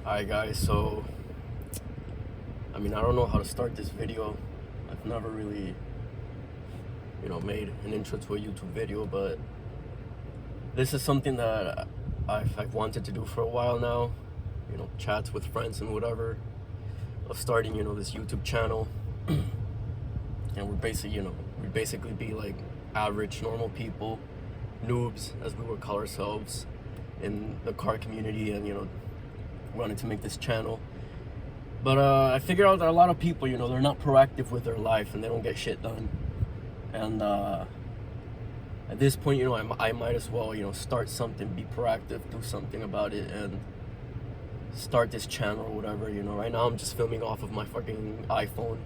Alright guys, so I don't know how to start this video. I've never really made an intro to a YouTube video, but this is something that I've wanted to do for a while now. Chats with friends and whatever, of starting this YouTube channel. And we basically be like average normal people, noobs as we would call ourselves in the car community, and wanted to make this channel. But I figured out that a lot of people, they're not proactive with their life and they don't get shit done. And at this point, I might as well, start something, be proactive, do something about it, and start this channel or whatever. Right now I'm just filming off of my fucking iPhone.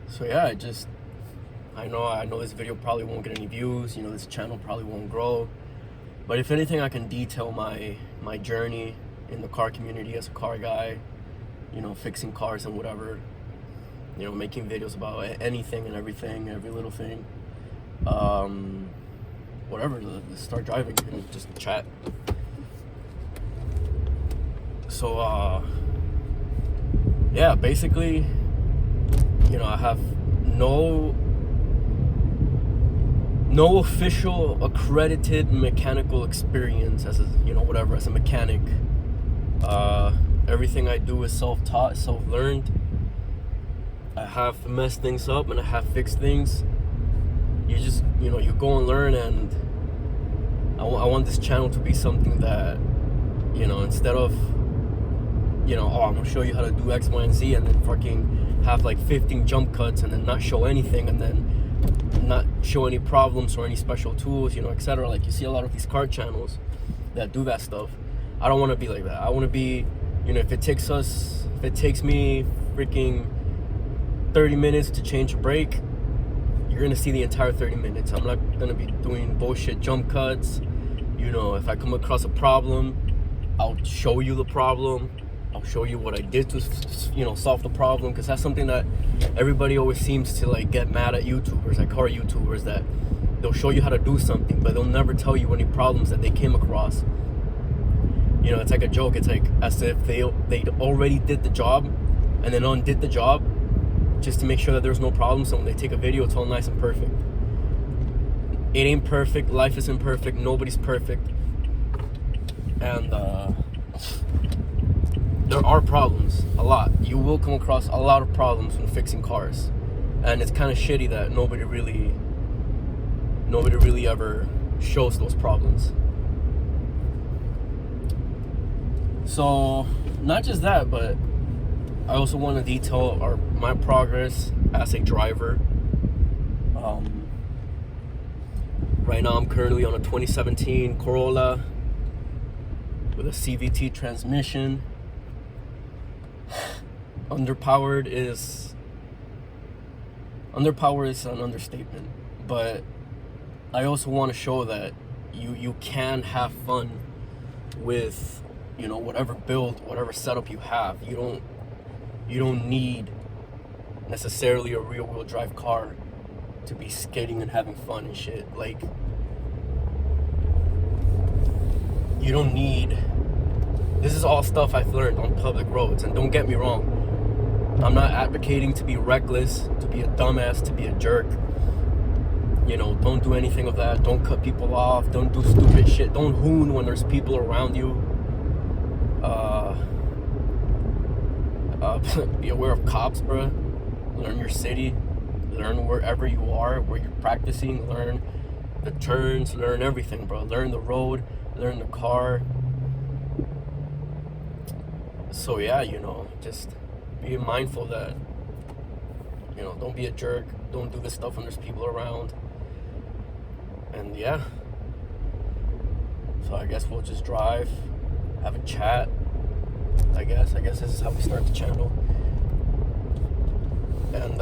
So yeah, I know this video probably won't get any views, this channel probably won't grow. But if anything, I can detail my journey in the car community as a car guy, fixing cars and whatever, making videos about anything and everything, every little thing, whatever, let's start driving and just chat. So, yeah, basically, I have no official accredited mechanical experience as a mechanic. Everything I do is self-taught, self-learned. I have messed things up and I have fixed things. You just you go and learn, and I want this channel to be something that instead of I'm gonna show you how to do X, Y, and Z, and then fucking have like 15 jump cuts and then not show anything, and then not show any problems or any special tools, etc. Like you see a lot of these car channels that do that stuff. I don't want to be like that. I want to be, if it takes me freaking 30 minutes to change a brake, you're gonna see the entire 30 minutes. I'm not gonna be doing bullshit jump cuts. If I come across a problem, I'll show you the problem. I'll show you what I did to solve the problem, because that's something that everybody always seems to like get mad at YouTubers, like car YouTubers, that they'll show you how to do something, but they'll never tell you any problems that they came across. It's like a joke. It's like as if they already did the job and then undid the job just to make sure that there's no problems. So when they take a video, it's all nice and perfect. It ain't perfect. Life isn't perfect. Nobody's perfect. And there are problems, a lot. You will come across a lot of problems when fixing cars, and it's kind of shitty that nobody really ever shows those problems. So not just that, but I also want to detail my progress as a driver. Right now I'm currently on a 2017 Corolla with a CVT transmission. Underpowered is an understatement, but I also want to show that you can have fun with whatever build, whatever setup you have. You don't need necessarily a rear-wheel drive car to be skating and having fun and shit. Like, you don't need. This is all stuff I've learned on public roads, and don't get me wrong, I'm not advocating to be reckless, to be a dumbass, to be a jerk. Don't do anything of that. Don't cut people off. Don't do stupid shit. Don't hoon when there's people around you. Be aware of cops, bruh. Learn your city. Learn wherever you are, where you're practicing. Learn the turns. Learn everything, bro. Learn the road. Learn the car. So yeah, just be mindful that, don't be a jerk. Don't do this stuff when there's people around. And yeah. So I guess we'll just drive, have a chat. I guess this is how we start the channel. And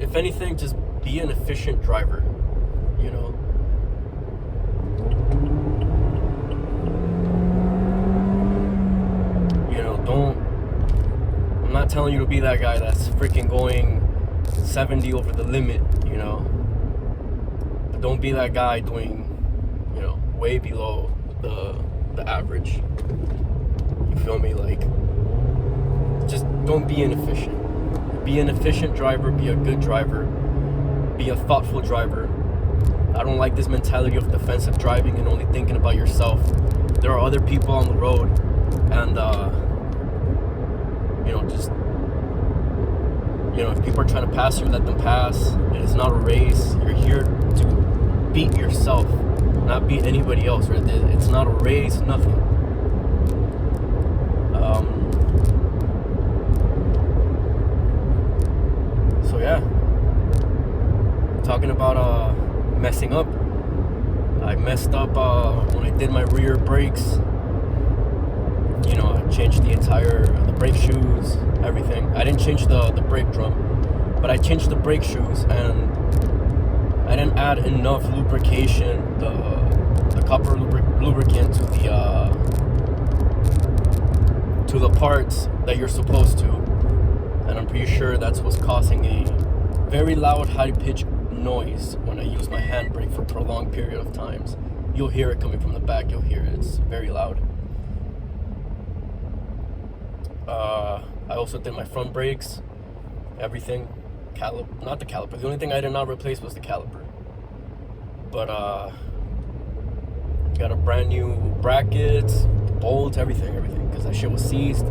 if anything, just be an efficient driver, I'm not telling you to be that guy that's freaking going 70 over the limit, But don't be that guy doing, way below the average. You feel me? Like, just don't be inefficient. Be an efficient driver, be a good driver, be a thoughtful driver. I don't like this mentality of defensive driving and only thinking about yourself. There are other people on the road, and just, if people are trying to pass you, let them pass. It is not a race. You're here to beat yourself, not beat anybody else. Right? It's not a race, nothing. So yeah, talking about messing up. I messed up when I did my rear brakes. I changed the brake shoes, everything. I didn't change the brake drum, but I changed the brake shoes, and I didn't add enough lubrication, the copper lubricant to the parts that you're supposed to, and I'm pretty sure that's what's causing a very loud, high-pitched noise when I use my handbrake for a prolonged period of times. You'll hear it coming from the back. You'll hear it. It's very loud. I also did my front brakes, everything. Not the caliper. The only thing I did not replace was the caliper. But got a brand new brackets, bolts, everything, because that shit was seized.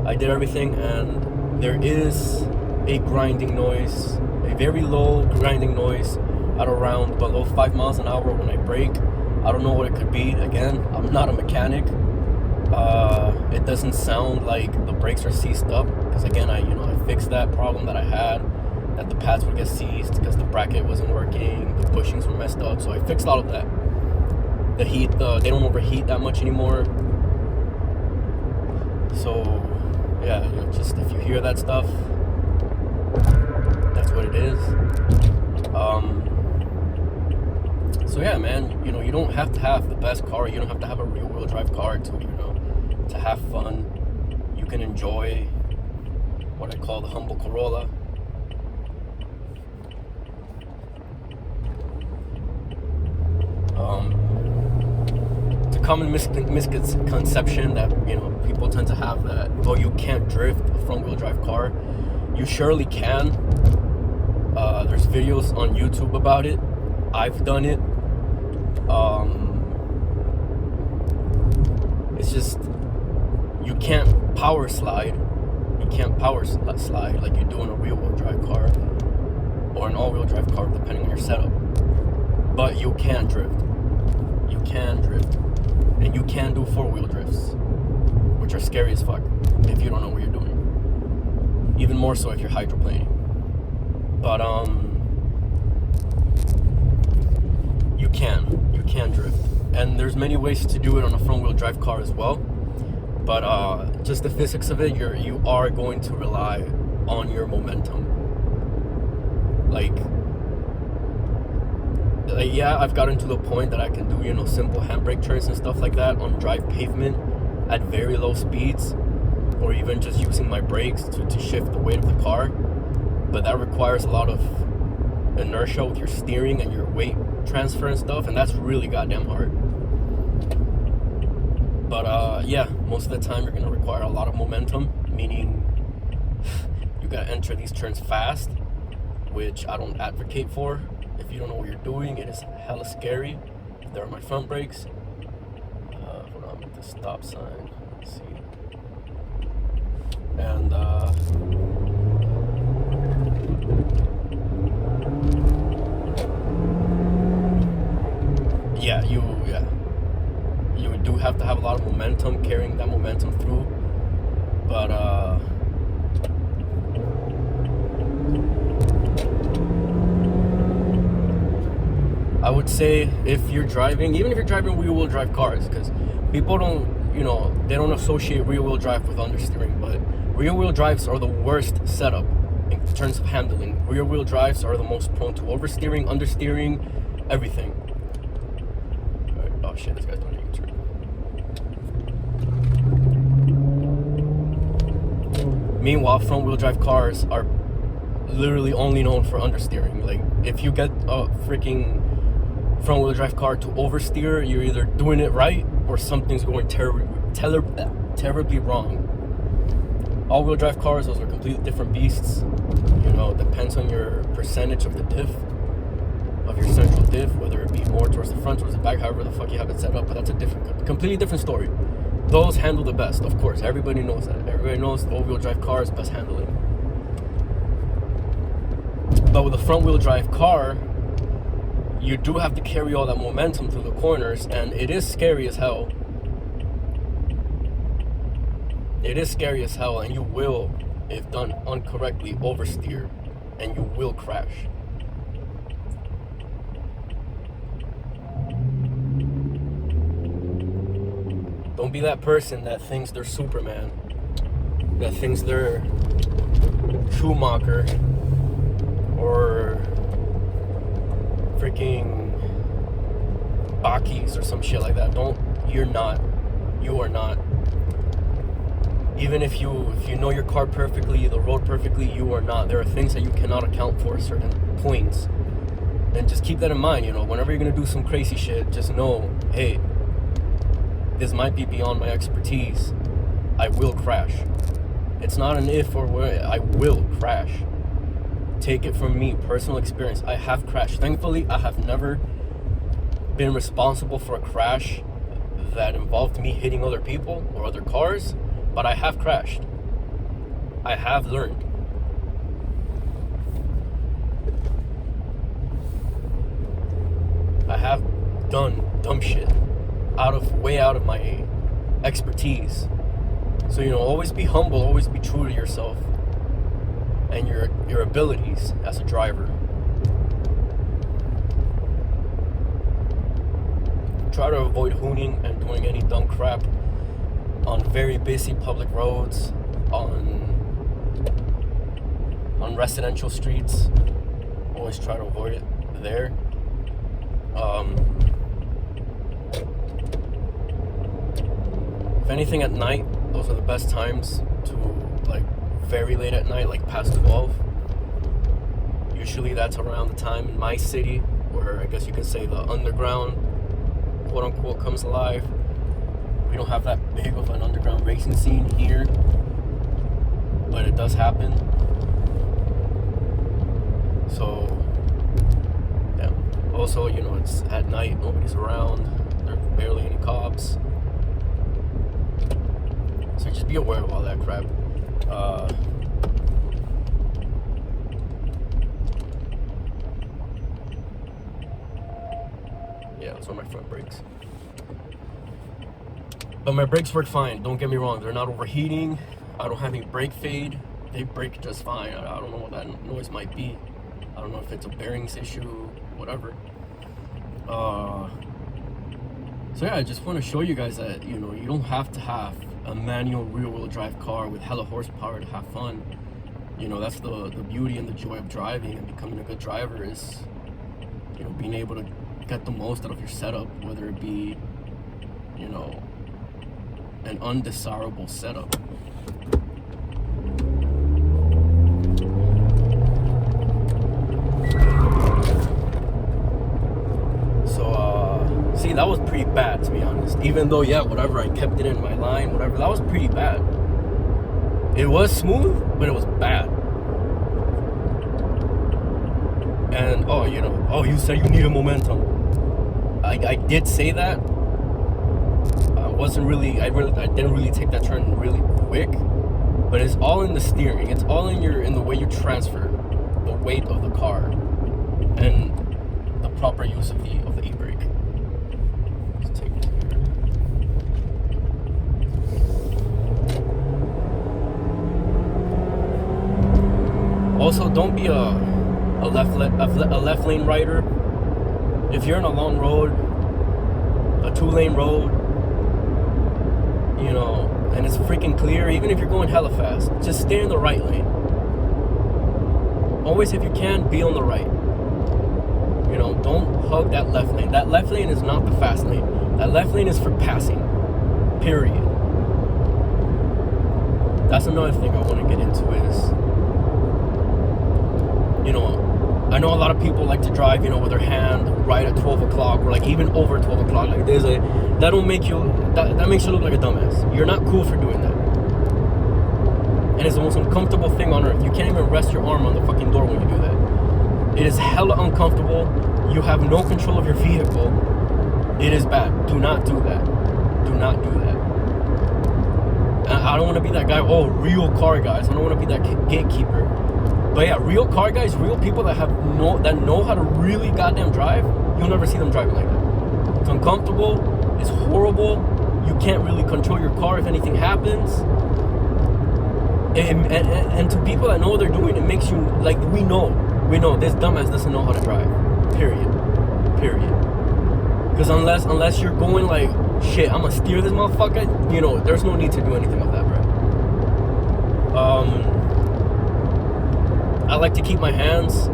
I did everything, and there is a grinding noise, a very low grinding noise at around below 5 miles an hour when I brake. I don't know what it could be. Again, I'm not a mechanic. It doesn't sound like the brakes are seized up, because again, I fixed that problem that I had, that the pads would get seized because the bracket wasn't working, the bushings were messed up. So I fixed all of that. The heat, they don't overheat that much anymore. So yeah, just if you hear that stuff, that's what it is. So yeah, man, you don't have to have the best car. You don't have to have a rear-wheel drive car to have fun. You can enjoy what I call the humble Corolla. It's a common misconception that people tend to have, that you can't drift a front-wheel drive car. You surely can. There's videos on YouTube about it. I've done it. It's just, you can't power slide. You can't power slide like you do in a rear-wheel drive car or an all-wheel drive car, depending on your setup. But you can drift. You can drift. And you can do four-wheel drifts, which are scary as fuck if you don't know what you're doing. Even more so if you're hydroplaning. But you can drift, and there's many ways to do it on a front-wheel drive car as well. But just the physics of it, you are going to rely on your momentum. Like yeah, I've gotten to the point that I can do simple handbrake turns and stuff like that on dry pavement at very low speeds, or even just using my brakes to shift the weight of the car. But that requires a lot of inertia with your steering and your weight transfer and stuff, and that's really goddamn hard. But yeah, most of the time you're going to require a lot of momentum, meaning you got to enter these turns fast, which I don't advocate for. If you don't know what you're doing, it is hella scary. There are my front brakes. Hold on, with the stop sign. Let's see. And you do have to have a lot of momentum, carrying that momentum through. But I would say if you're driving, even if you're driving rear-wheel drive cars, because people don't, they don't associate rear-wheel drive with understeering, but rear-wheel drives are the worst setup in terms of handling. Rear-wheel drives are the most prone to oversteering, understeering, everything. All right. Oh shit, this guy's doing a U-turn. Meanwhile, front-wheel drive cars are literally only known for understeering. Like, if you get a freaking front wheel drive car to oversteer, you're either doing it right or something's going terribly wrong. All wheel drive cars, those are completely different beasts. You know, it depends on your percentage of the diff, of your central diff, whether it be more towards the front, towards the back, however the fuck you have it set up. But that's a completely different story. Those handle the best, of course. Everybody knows that. Everybody knows the all-wheel drive car is best handling. But with a front-wheel drive car, you do have to carry all that momentum through the corners, and it is scary as hell. It is scary as hell, and you will, if done incorrectly, oversteer, and you will crash. Don't be that person that thinks they're Superman, that thinks they're Schumacher, or freaking Bakis or some shit like that. You're not. You are not. Even if you know your car perfectly, the road perfectly, you are not. There are things that you cannot account for at certain points. And just keep that in mind, you know, whenever you're gonna do some crazy shit, just know, hey, this might be beyond my expertise. I will crash. It's not an if or when. I will crash. Take it from me, personal experience. I have crashed. Thankfully, I have never been responsible for a crash that involved me hitting other people or other cars, but I have crashed. I have learned. I have done dumb shit way out of my expertise. So, you know, always be humble, always be true to yourself and your abilities as a driver. Try to avoid hooning and doing any dumb crap on very busy public roads, on residential streets. Always try to avoid it there. If anything, at night, those are the best times to, like, very late at night, like past 12. Usually that's around the time in my city where I guess you could say the underground, quote unquote, comes alive. We don't have that big of an underground racing scene here, but it does happen. So, yeah. Also, you know, it's at night, nobody's around, there's barely any cops. So just be aware of all that crap. Yeah, those are my front brakes. But my brakes work fine, don't get me wrong. They're not overheating. I don't have any brake fade. They brake just fine. I don't know what that noise might be. I don't know if it's a bearings issue, whatever. So yeah, I just want to show you guys that, you know, you don't have to have a manual rear-wheel drive car with hella horsepower to have fun. You know, that's the beauty and the joy of driving and becoming a good driver is, you know, being able to get the most out of your setup, whether it be, you know, an undesirable setup. See, that was pretty bad, to be honest. Even though, yeah, whatever, I kept it in my line, whatever, that was pretty bad. It was smooth, but it was bad. And, oh, you know, oh, you said you needed momentum. I did say that. I didn't really take that turn really quick. But it's all in the steering. It's all in the way you transfer the weight of the car and the proper use of the e-brake. Let's take it here. Also, don't be a left lane rider. If you're in a long road, a 2-lane road, you know, and it's freaking clear, even if you're going hella fast, just stay in the right lane. Always, if you can, be on the right. You know, don't hug that left lane. That left lane is not the fast lane. That left lane is for passing, period. That's another thing I want to get into is, you know, I know a lot of people like to drive, with their hand right at 12 o'clock or like even over 12 o'clock. Like that makes you look like a dumbass. You're not cool for doing that. And it's the most uncomfortable thing on earth. You can't even rest your arm on the fucking door when you do that. It is hella uncomfortable. You have no control of your vehicle. It is bad. Do not do that. Do not do that. I don't want to be that guy. Oh, real car guys. I don't want to be that gatekeeper. But yeah, real car guys, real people that know how to really goddamn drive, you'll never see them driving like that. It's uncomfortable. It's horrible. You can't really control your car if anything happens. And to people that know what they're doing, it makes you like we know this dumbass doesn't know how to drive. Period. Because unless you're going like shit, I'm gonna steer this motherfucker. There's no need to do anything like that, bro. I like to keep my hands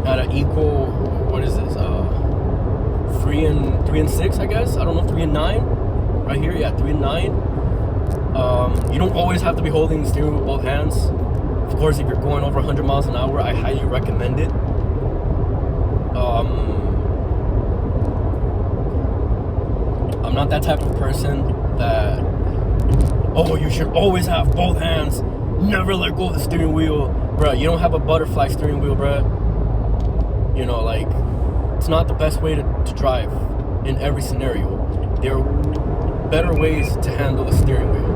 at an equal. What is this? 3 and 6, I guess. I don't know, 3 and 9. Right here, yeah, 3 and 9. You don't always have to be holding the steering wheel with both hands. Of course, if you're going over 100 miles an hour, I highly recommend it. I'm not that type of person that, you should always have both hands, never let go of the steering wheel. Bruh, you don't have a butterfly steering wheel, bruh. It's not the best way to drive in every scenario. There are better ways to handle the steering wheel.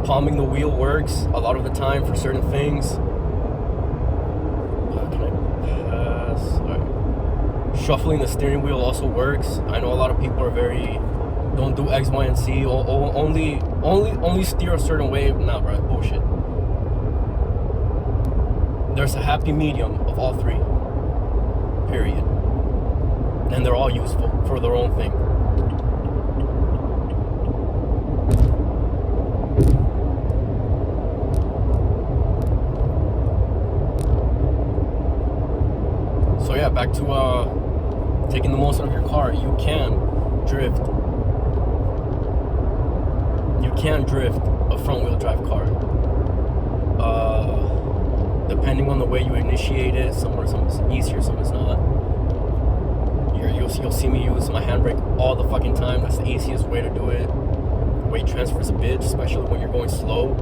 Palming the wheel works a lot of the time for certain things. Can I pass? Right. Shuffling the steering wheel also works. I know a lot of people are don't do X, Y, and Z. Only steer a certain way. Nah, bro, bullshit. There's a happy medium of all three. Period. And they're all useful for their own thing. So yeah, back to taking the most out of your car. You can drift. You can drift a front-wheel drive car. Depending on the way you initiate it, some is easier, some is not. You'll see me use my handbrake all the fucking time. That's the easiest way to do it. Weight transfer is a bitch, especially when you're going slow.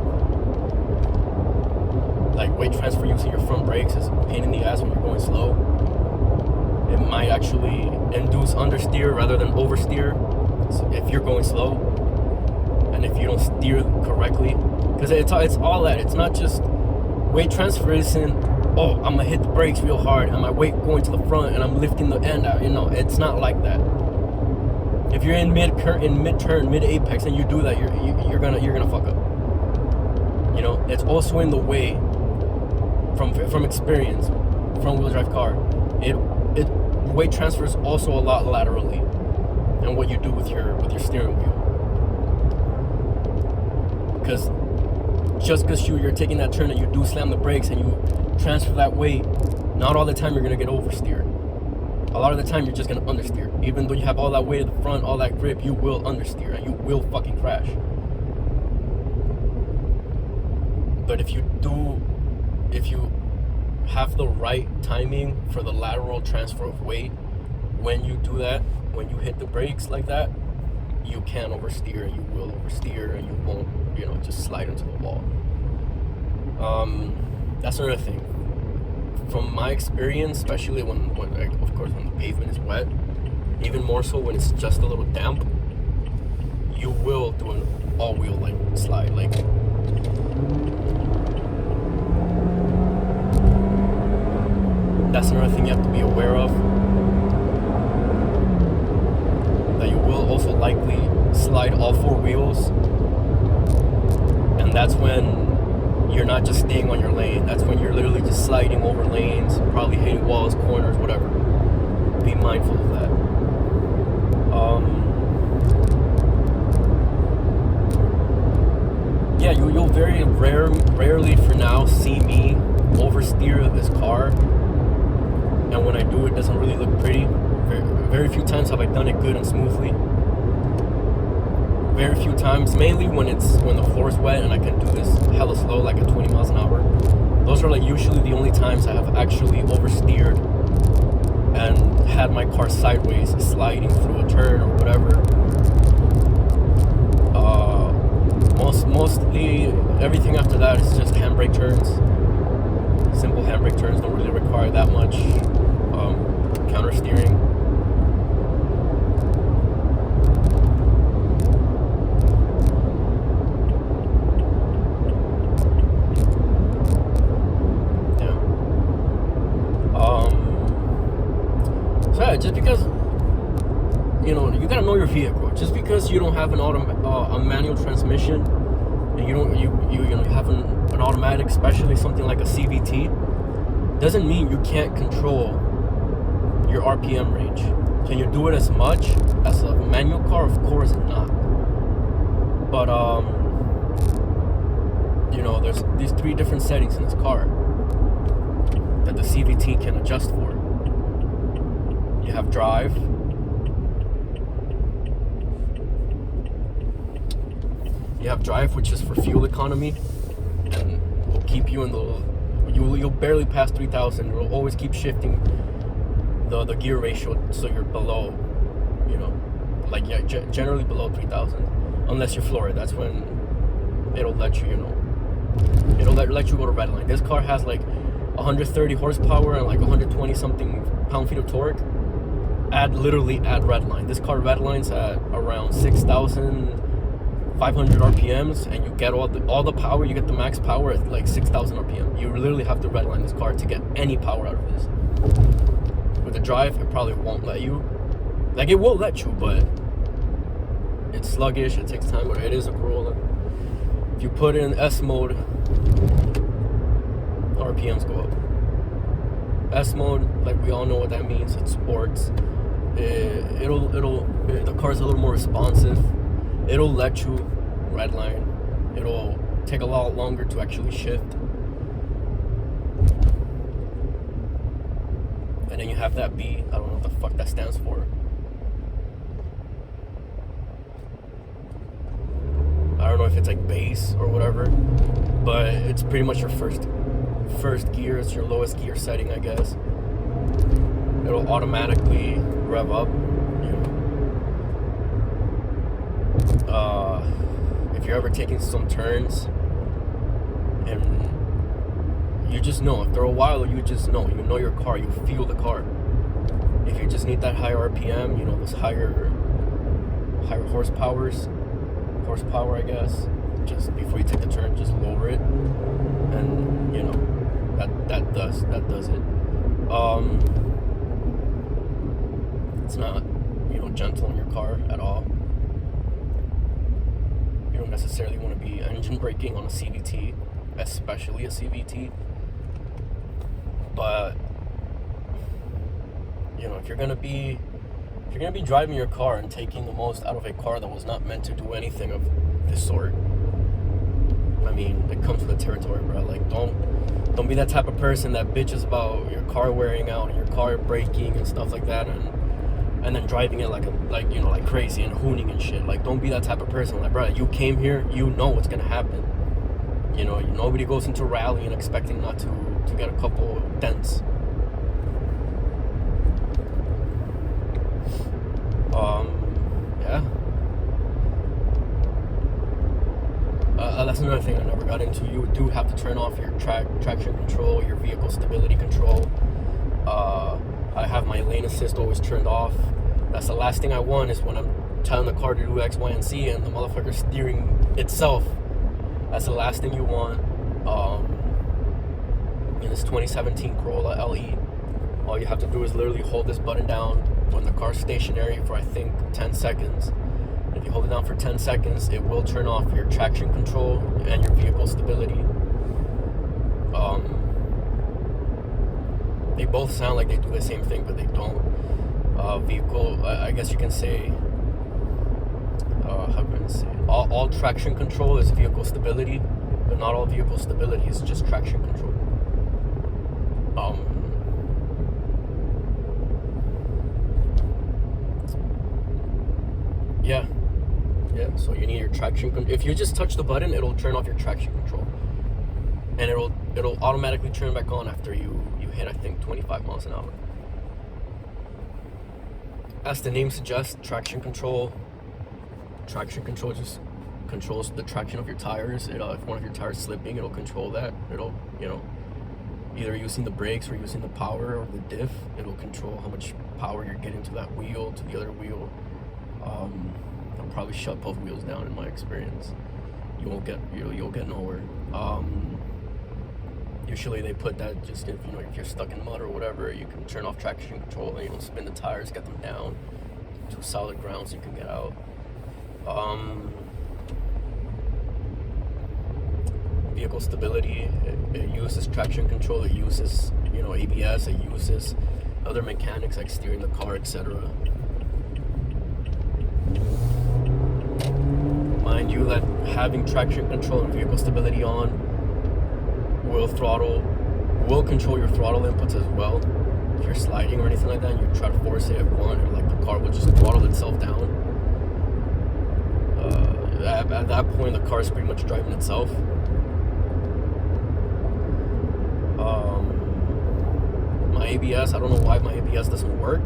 Like weight transfer using your front brakes is a pain in the ass when you're going slow. It might actually induce understeer rather than oversteer if you're going slow and if you don't steer correctly. Because it's all that. It's not just weight transfer isn't, I'm gonna hit the brakes real hard and my weight going to the front and I'm lifting the end out. It's not like that. If you're in mid-turn, mid-apex and you do that, you're gonna fuck up. It's also in the way from experience, front-wheel drive car. Weight transfer is also a lot laterally than what you do with your steering wheel. Because just because you're taking that turn and you do slam the brakes and you transfer that weight, not all the time you're gonna get oversteered. A lot of the time you're just gonna understeer. Even though you have all that weight at the front, all that grip, you will understeer and you will fucking crash. But if you have the right timing for the lateral transfer of weight, when you do that, when you hit the brakes like that, you can oversteer and you will oversteer and you won't, just slide into the wall. That's another thing. From my experience, especially when of course when the pavement is wet, even more so when it's just a little damp, you will do an all-wheel like slide. That's another thing you have to be aware of. That you will also likely slide all four wheels. And that's when you're not just staying on your lane. That's when you're literally just sliding over lanes, probably hitting walls, corners, whatever. Be mindful of that. Yeah, you'll very rarely for now see me oversteer this car. And when I do, it doesn't really look pretty. Very, Very few times have I done it good and smoothly. Very few times, mainly when the floor is wet and I can do this hella slow, like at 20 miles an hour. Those are like usually the only times I have actually oversteered and had my car sideways, sliding through a turn or whatever. Mostly everything after that is just handbrake turns. Simple handbrake turns don't really require that much counter steering. Just because you gotta know your vehicle. Just because you don't have a manual transmission and you have an automatic, especially something like a CVT, doesn't mean you can't control your RPM range. Can you do it as much as a manual car? Of course not. But there's these 3 different settings in this car that the CVT can adjust for. You have drive. You have drive, which is for fuel economy, and will keep you in the. You'll barely pass 3,000. It'll always keep shifting the gear ratio so you're below, generally below 3,000, unless you're floored. That's when it'll let you, it'll let you go to redline. This car has like 130 horsepower and like 120 something pound-feet of torque. Literally at redline. This car redlines at around 6,500 RPMs, and you get all the power. You get the max power at like 6,000 RPM. You literally have to redline this car to get any power out of this. With the drive, it probably won't let you. Like, it will let you, but it's sluggish. It takes time. But it is a Corolla. If you put in S mode, RPMs go up. S mode, like we all know what that means. It's sports. The car's a little more responsive. It'll let you redline. It'll take a lot longer to actually shift. And then you have that B. I don't know what the fuck that stands for. I don't know if it's like bass or whatever, but it's pretty much your first gear. It's your lowest gear setting, I guess. It'll automatically rev up. If you're ever taking some turns and you just know, after a while, you just know. You know your car. You feel the car. If you just need that higher RPM, those higher horsepower, I guess. Just before you take the turn, just lower it, and that does it. It's not gentle on your car at all. You don't necessarily want to be engine braking on a CVT, especially a CVT. But if you're gonna be driving your car and taking the most out of a car that was not meant to do anything of this sort, I mean, it comes with the territory, bro. Like, don't be that type of person that bitches about your car wearing out and your car braking and stuff like that, and then driving it like crazy and hooning and shit. Like, don't be that type of person. Like, bro, you came here, you know what's gonna happen. Nobody goes into rally and expecting not to get a couple dents. Yeah. That's another thing I never got into. You do have to turn off your traction control, your vehicle stability control. I have my lane assist always turned off. That's the last thing I want, is when I'm telling the car to do X, Y, and Z and the motherfucker's steering itself. That's the last thing you want. In this 2017 Corolla LE, all you have to do is literally hold this button down when the car's stationary for, I think, 10 seconds. If you hold it down for 10 seconds, it will turn off your traction control and your vehicle stability. They both sound like they do the same thing, but they don't. Vehicle, I guess you can say, how can I say? All traction control is vehicle stability, but not all vehicle stability is just traction control. Yeah. Yeah, so you need your traction control. If you just touch the button, it'll turn off your traction control. And it'll automatically turn back on after you hit, I think, 25 miles an hour. As the name suggests, traction control just controls the traction of your tires. If one of your tires is slipping, it'll control that. It'll, either using the brakes or using the power or the diff, it'll control how much power you're getting to that wheel, to the other wheel. I'll probably shut both wheels down in my experience. You'll get nowhere. Usually they put that just if you're stuck in mud or whatever, you can turn off traction control and spin the tires, get them down to solid ground so you can get out. Vehicle stability, it uses traction control, it uses ABS, it uses other mechanics like steering the car, etc. Mind you that having traction control and vehicle stability on will control your throttle inputs as well. If you're sliding or anything like that and you try to force it at one, or like the car will just throttle itself down. At that point the car is pretty much driving itself. My ABS, I don't know why my ABS doesn't work.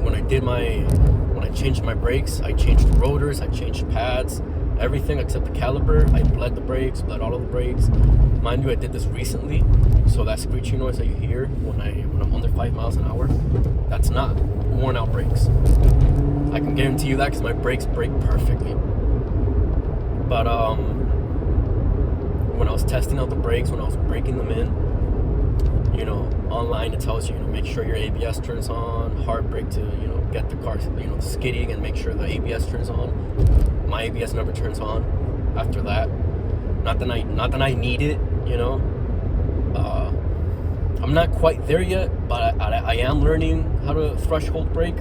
When I changed my brakes, I changed the rotors, I changed pads, everything except the caliper. I bled the brakes, bled all of the brakes. Mind you, I did this recently, so that screeching noise that you hear when I'm under 5 miles an hour, that's not worn out brakes. I can guarantee you that because my brakes brake perfectly. But when I was testing out the brakes, when I was breaking them in, online it tells you, make sure your ABS turns on, hard brake to, get the car, skidding, and make sure the ABS turns on. My ABS never turns on after that. Not that I need it, I'm not quite there yet, but I am learning how to threshold brake.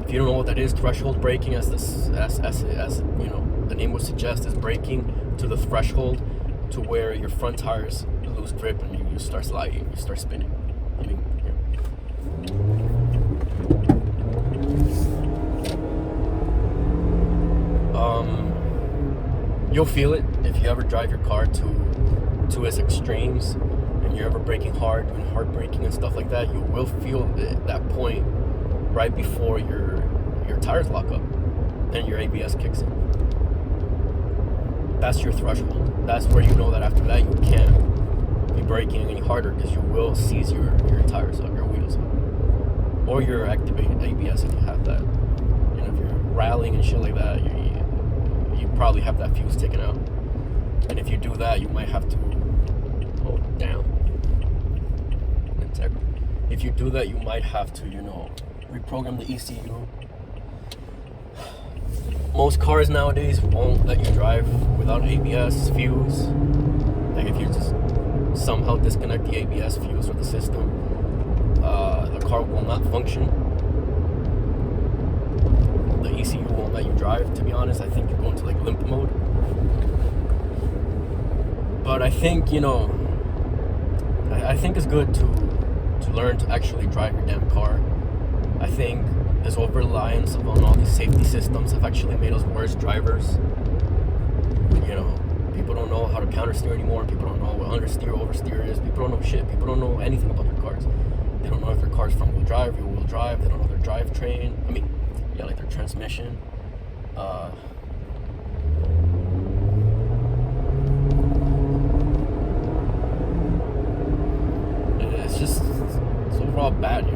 If you don't know what that is, threshold braking, as the name would suggest, is braking to the threshold to where your front tires lose grip and you start sliding, you start spinning. You'll feel it if you ever drive your car to its extremes and you're ever braking hard, doing hard braking and stuff like that. You will feel that point right before your tires lock up and your ABS kicks in. That's your threshold. That's where you know that after that you can't be braking any harder because you will seize your tires up, your wheels up, or your activated ABS if you have that. If you're rallying and shit like that, you probably have that fuse taken out. And if you do that, you might have to hold down. If you do that, you might have to, reprogram the ECU. Most cars nowadays won't let you drive without ABS fuse. Like if you just somehow disconnect the ABS fuse or the system, the car will not function. The ECU won't let you drive. To be honest, I think you go into like limp mode. But I think I think it's good to learn to actually drive your damn car. I think this over-reliance on all these safety systems have actually made us worse drivers. People don't know how to countersteer anymore. People don't know what understeer, oversteer is. People don't know shit. People don't know anything about their cars. They don't know if their car's front-wheel drive, rear-wheel drive. They don't know their drivetrain. Like their transmission. It's overall bad,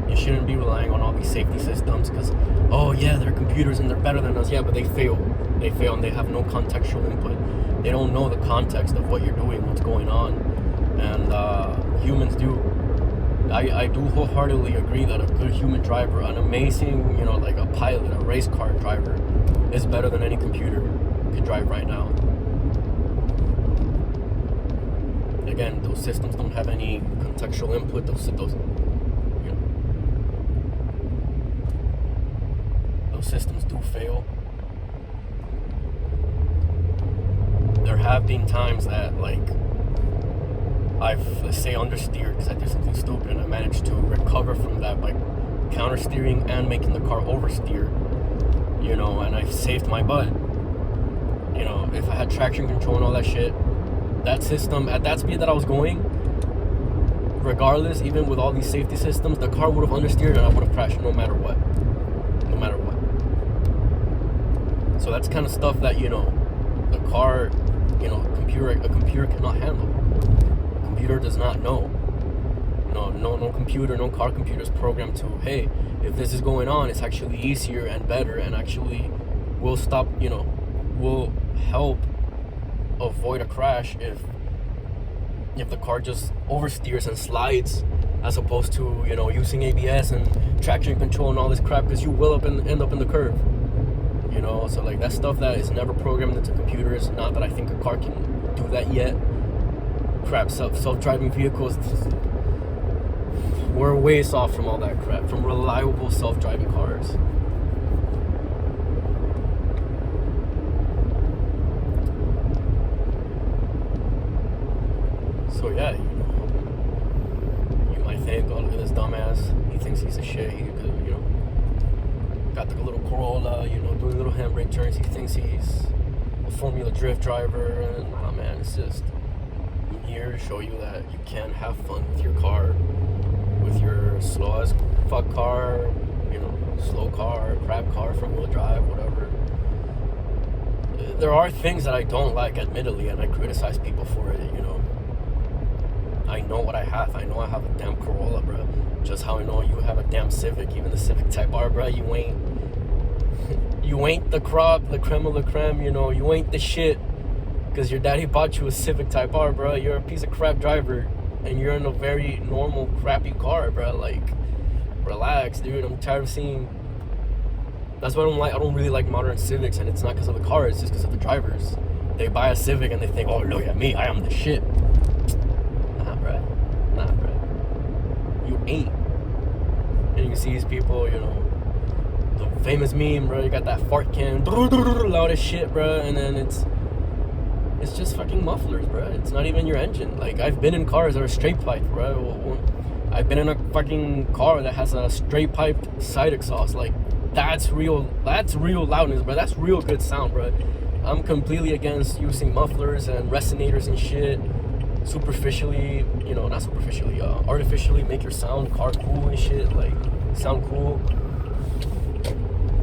You shouldn't be relying on all these safety systems because, they're computers and they're better than us. Yeah, but they fail. They fail and they have no contextual input. They don't know the context of what you're doing, what's going on. And humans do. I do wholeheartedly agree that a good human driver, an amazing, like a pilot, a race car driver, is better than any computer could drive right now. Again, those systems don't have any contextual input. Those systems do fail. There have been times that, I've, let's say, understeered because I did something stupid, and I managed to recover from that by counter steering and making the car oversteer, you know, and I saved my butt. You know, if I had traction control and all that shit, that system, at that speed that I was going, regardless, even with all these safety systems, the car would have understeered and I would have crashed no matter what. No matter what. So that's kind of stuff that, you know, the car, you know, a computer cannot handle. A computer does not know. No computer, no car computer is programmed to, hey, if this is going on, it's actually easier and better and actually will stop, you know, will help avoid a crash if the car just oversteers and slides, as opposed to, you know, using ABS and traction control and all this crap, because you will end up in the curve. You know, so like that's stuff that is never programmed into computers. Not that I think a car can do that yet. Crap, self-driving vehicles, we're ways off from all that crap, from reliable self-driving cars. So yeah, you know, you might think, oh, look at this dumbass, he thinks he's a shit, he could, you know, got the little Corolla, you know, doing little handbrake turns, he thinks he's a Formula Drift driver, and oh man, it's just, I'm here to show you that you can have fun with your car, with your slow as fuck car, you know, slow car, crap car, front wheel drive, whatever. There are things that I don't like, admittedly, and I criticize people for it, you know. I know what I have. I know I have a damn Corolla, bro. Just how I know you have a damn Civic, even the Civic Type R, bro. You ain't the crop, the creme of the creme, you know. You ain't the shit because your daddy bought you a Civic Type R, bro. You're a piece of crap driver, and you're in a very normal, crappy car, bro. Like, relax, dude. I'm tired of seeing. That's what I don't really like modern Civics, and it's not because of the car. It's just because of the drivers. They buy a Civic and they think, oh, look at me, I am the shit. Nah, bro. You ain't. And you see these people, you know, the famous meme, bro. You got that fart can, loud as shit, bro. And then it's just fucking mufflers, bro. It's not even your engine. Like, I've been in cars that are straight piped, bro. I've been in a fucking car that has a straight piped side exhaust. Like, that's real loudness, bro. That's real good sound, bro. I'm completely against using mufflers and resonators and shit. Superficially, you know, not superficially, artificially make your car cool and shit, like, sound cool.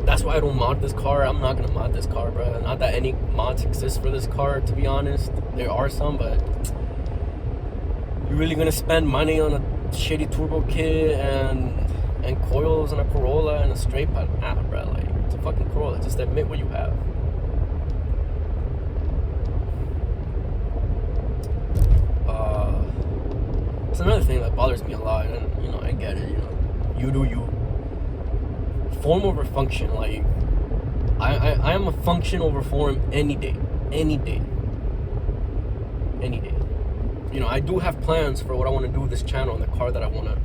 That's why I don't mod this car. I'm not gonna mod this car, bro. Not that any mods exist for this car, to be honest. There are some, but you're really gonna spend money on a shitty turbo kit and coils and a Corolla and a straight pipe? Nah, bro, like, it's a fucking Corolla. Just admit what you have. It's another thing that bothers me a lot, and, you know, I get it, you know, you do you. Form over function, like, I am a function over form any day. You know, I do have plans for what I want to do with this channel and the car that I want to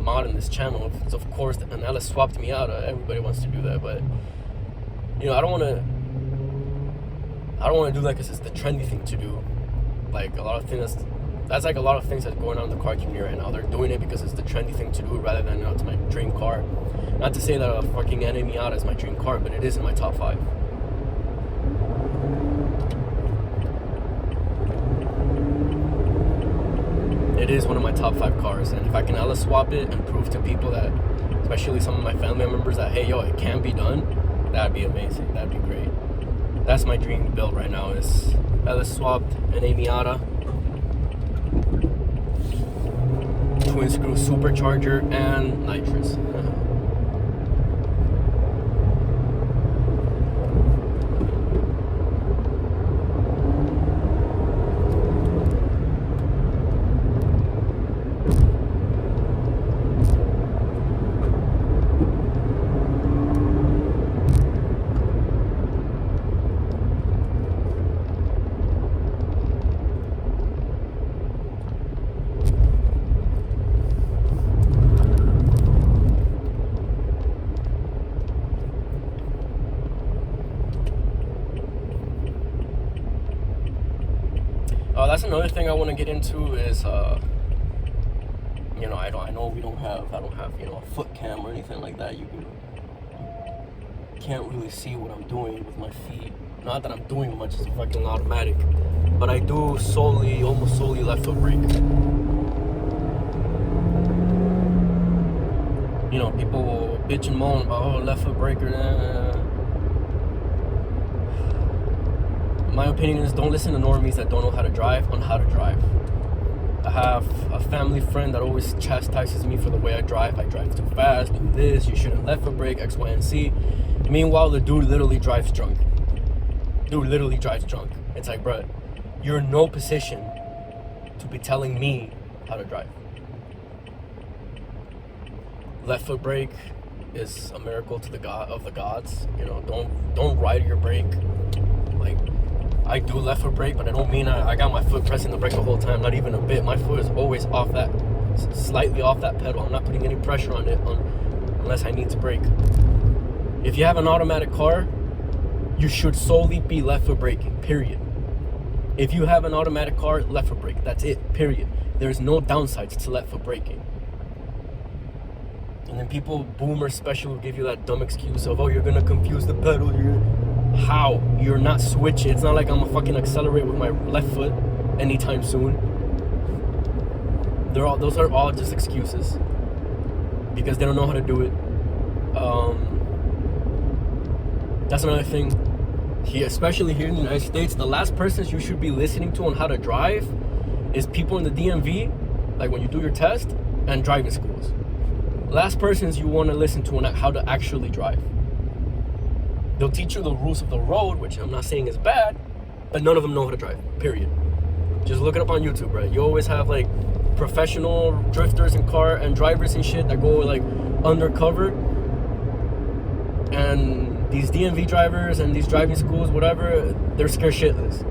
mod in this channel. It's, of course, and Ella swapped me out. Everybody wants to do that, but, you know, I don't want to do that because it's the trendy thing to do. Like, a lot of things that's like a lot of things that's going on in the car community right now. They're doing it because it's the trendy thing to do rather than, you know, it's my dream car. Not to say that a fucking Miata is my dream car, but it is in my top 5. It is one of my top 5 cars, and if I can Ella swap it and prove to people that, especially some of my family members, that, hey, yo, it can be done, that'd be amazing. That'd be great. That's my dream build right now, is Ella swapped an Miata, twin screw supercharger, and nitrous. That's another thing I want to get into is You know, I know I don't have, a foot cam or anything like that. You can't really see what I'm doing with my feet. Not that I'm doing much, it's fucking automatic. But I do almost solely left foot brake. You know, people bitch and moan about, left foot breaker. My opinion is, don't listen to normies that don't know how to drive on how to drive. I have a family friend that always chastises me for the way I drive. I drive too fast, do this, you shouldn't left foot brake, X, Y, and Z. Meanwhile, the dude literally drives drunk. It's like, bro, you're in no position to be telling me how to drive. Left foot brake is a miracle to the gods. You know, don't ride your brake. Like, I do left foot brake, but I don't mean I got my foot pressing the brake the whole time. Not even a bit. My foot is always off that, slightly off that pedal. I'm not putting any pressure on it unless I need to brake. If you have an automatic car, you should solely be left foot braking, period. If you have an automatic car, left foot brake, that's it, period. There's no downsides to left foot braking. And then people, boomers especially, will give you that dumb excuse of, oh, you're gonna confuse the pedal. How? You're not switching. It's not like I'm gonna fucking accelerate with my left foot anytime soon. Those are all just excuses because they don't know how to do it. That's another thing. Especially here in the United States, the last persons you should be listening to on how to drive is people in the DMV, like when you do your test, and driving schools. Last persons you want to listen to on how to actually drive. They'll teach you the rules of the road, which I'm not saying is bad, but none of them know how to drive, period. Just look it up on YouTube, right? You always have like professional drifters and drivers and shit that go like undercover, and these DMV drivers and these driving schools, whatever, they're scared shitless.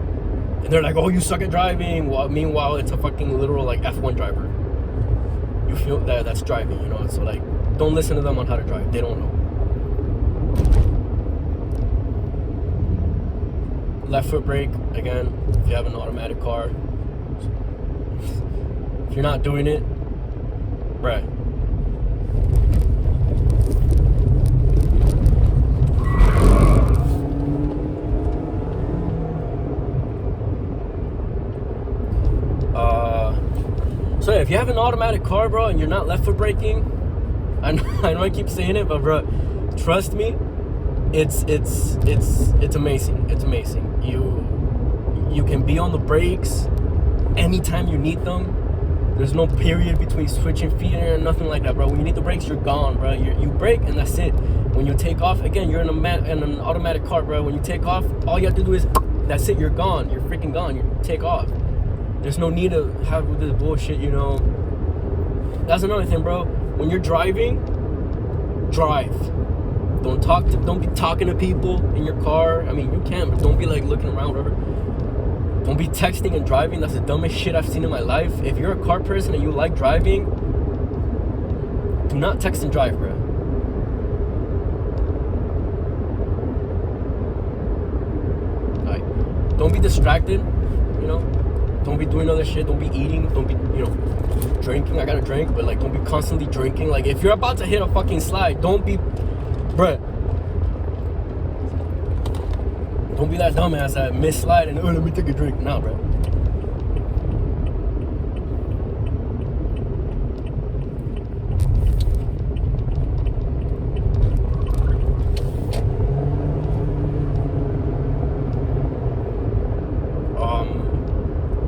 And they're like, oh, you suck at driving. Well, meanwhile, it's a fucking literal like F1 driver. You feel that's driving, you know? So like, don't listen to them on how to drive. They don't know. Left foot brake, again, if you have an automatic car. If you're not doing it, right. So yeah, if you have an automatic car, bro, and you're not left foot braking, I know I keep saying it, but bro, trust me, it's amazing. It's amazing. You can be on the brakes anytime you need them. There's no period between switching feet or nothing like that, bro. When you need the brakes, you're gone, bro. You brake and that's it. When you take off, again, you're in an automatic car, bro. When you take off, all you have to do is, that's it. You're gone. You're freaking gone. You take off. There's no need to have this bullshit, you know. That's another thing, bro. When you're driving, drive. Don't be talking to people in your car. I mean, you can, but don't be like looking around, whatever. Don't be texting and driving. That's the dumbest shit I've seen in my life. If you're a car person and you like driving, do not text and drive, bro. Like, don't be distracted, you know. Don't be doing other shit. Don't be eating. Don't be, drinking. I gotta drink, but like, don't be constantly drinking. Like, if you're about to hit a fucking slide, don't be, bruh. Don't be that dumbass that miss slide and, let me take a drink. Nah, bro.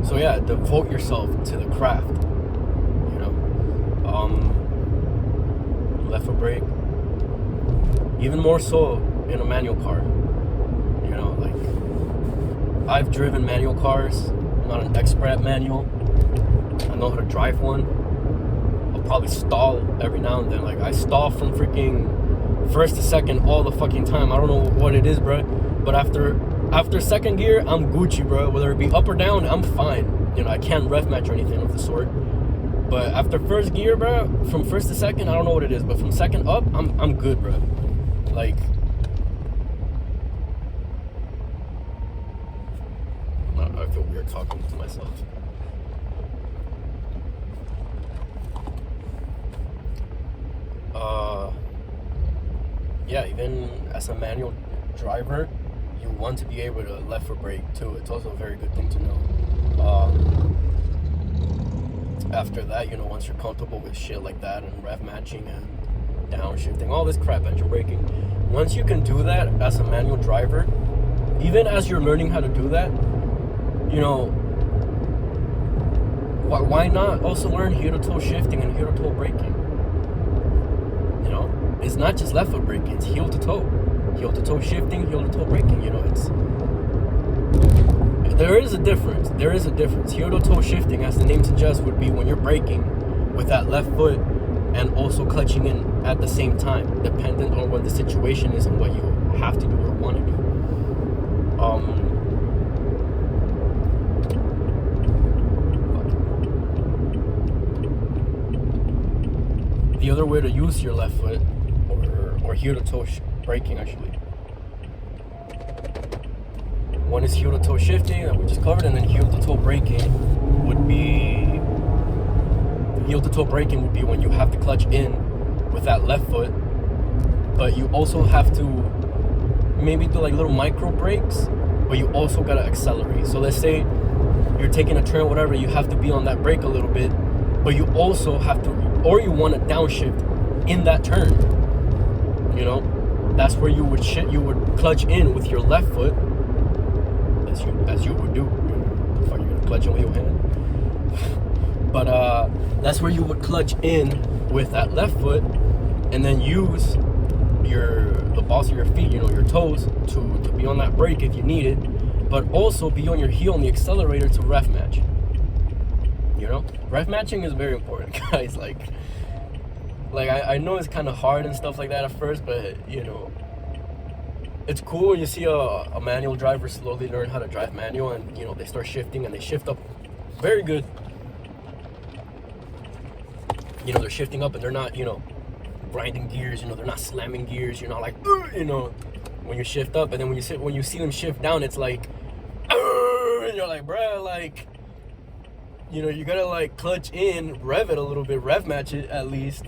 So yeah, devote yourself to the craft, you know. Left foot brake, even more so in a manual car, you know. Like, I've driven manual cars. I'm not an expert at manual. I know how to drive one. I'll probably stall every now and then. Like, I stall from freaking first to second all the fucking time. I don't know what it is, bro, but after second gear, I'm Gucci, bro. Whether it be up or down, I'm fine. You know, I can't ref match or anything of the sort. But after first gear, bro, from first to second, I don't know what it is, but from second up, I'm good, bro. Like, I don't know, I feel weird talking to myself. Yeah, even as a manual driver, you want to be able to left foot brake too. It's also a very good thing to know. After that, once you're comfortable with shit like that and rev matching and downshifting, all this crap, engine braking, once you can do that as a manual driver, even as you're learning how to do that, why not also learn heel to toe shifting and heel to toe braking? It's not just left foot braking, it's heel to toe shifting, heel to toe braking. There is a difference. Heel to toe shifting, as the name suggests, would be when you're braking with that left foot and also clutching in at the same time, dependent on what the situation is and what you have to do or want to do. The other way to use your left foot, or heel to toe braking, actually. One is heel to toe shifting that we just covered, and then heel to toe braking would be when you have to clutch in with that left foot, but you also have to maybe do like little micro brakes, but you also gotta accelerate. So let's say you're taking a turn, whatever, you have to be on that brake a little bit, but you also have to, or you want to downshift in that turn. That's where you would clutch in with your left foot, as you would do. If you're gonna clutch in with your hand, but that's where you would clutch in with that left foot, and then use the balls of your feet, your toes, to be on that brake if you need it, but also be on your heel on the accelerator to ref match. Ref matching is very important, guys. Like I know it's kind of hard and stuff like that at first, but it's cool when you see a manual driver slowly learn how to drive manual, and they start shifting and they shift up very good. They're shifting up and they're not grinding gears, they're not slamming gears, you're not like when you shift up, and then when you see them shift down, it's like and you're like, bruh, like you gotta like clutch in, rev it a little bit, rev match it at least,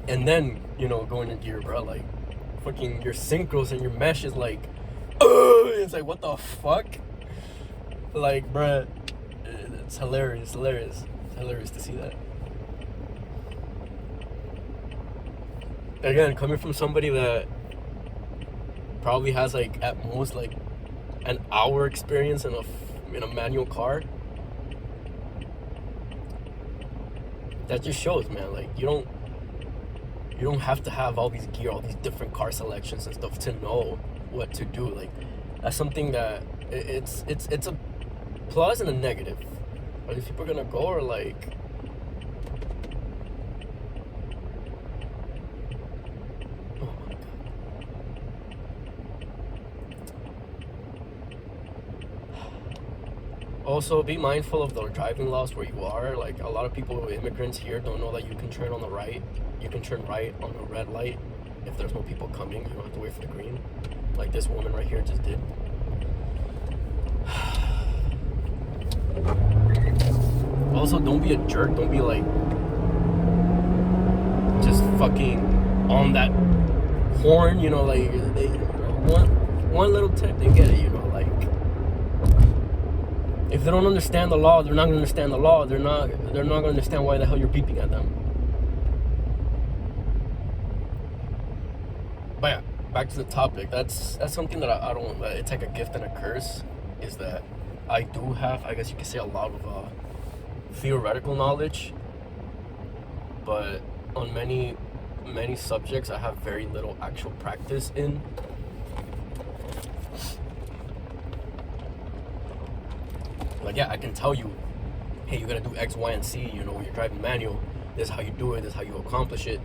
and then go into gear, bro. Like fucking your synchros and your mesh is like it's like, what the fuck? Like, bruh, it's hilarious to see that. Again, coming from somebody that probably has like at most like an hour experience in a manual car, that just shows, man, like you don't have to have all these gear, all these different car selections and stuff to know what to do. Like that's something that it's a plus and a negative. Are these people gonna go, or like also, be mindful of the driving laws where you are. Like a lot of people, immigrants here, don't know that you can turn on the right. You can turn right on the red light if there's no people coming. You don't have to wait for the green, like this woman right here just did. Also, don't be a jerk. Don't be like just fucking on that horn. Like one little tip, they get it. Like. If they don't understand the law, they're not gonna understand the law. They're not gonna understand why the hell you're beeping at them. But yeah, back to the topic. That's something that I don't. It's like a gift and a curse. Is that I do have, I guess you could say, a lot of theoretical knowledge, but on many subjects I have very little actual practice in. Like, yeah, I can tell you, hey, you gotta do X, Y, and Z, when you're driving manual. This is how you do it, this is how you accomplish it.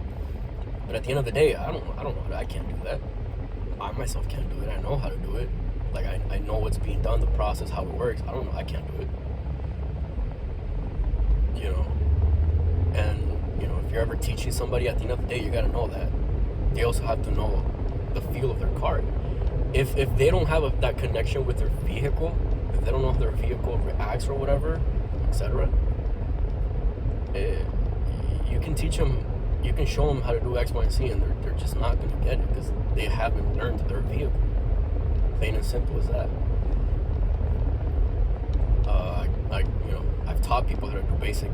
But at the end of the day, I don't know. I can't do that. I myself can't do it. I know how to do it. Like, I know what's being done, the process, how it works. I don't know. I can't do it. And, if you're ever teaching somebody, at the end of the day, you gotta know that. They also have to know the feel of their car. If they don't have that connection with their vehicle, if they don't know how their vehicle reacts or whatever, etc., you can teach them you can show them how to do X, Y, and Z, and they're just not going to get it because they haven't learned their vehicle. Plain and simple as that. I've taught people how to do basic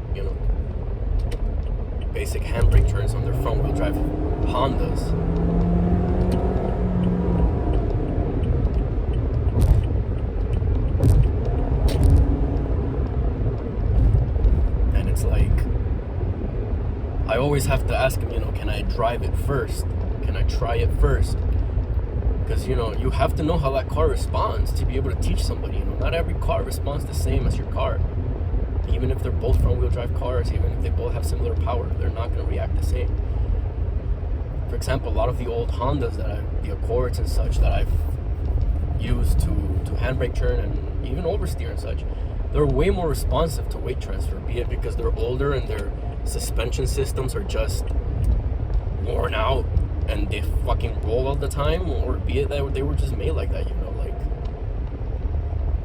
handbrake turns on their front wheel drive Hondas. And it's like, I always have to ask them, can I drive it first? Can I try it first? Because, you have to know how that car responds to be able to teach somebody. Not every car responds the same as your car. Even if they're both front-wheel drive cars, even if they both have similar power, they're not going to react the same. For example, a lot of the old Hondas the Accords and such that I've used to handbrake turn and even oversteer and such, they're way more responsive to weight transfer, be it because they're older and their suspension systems are just worn out and they fucking roll all the time, or be it that they were just made like that,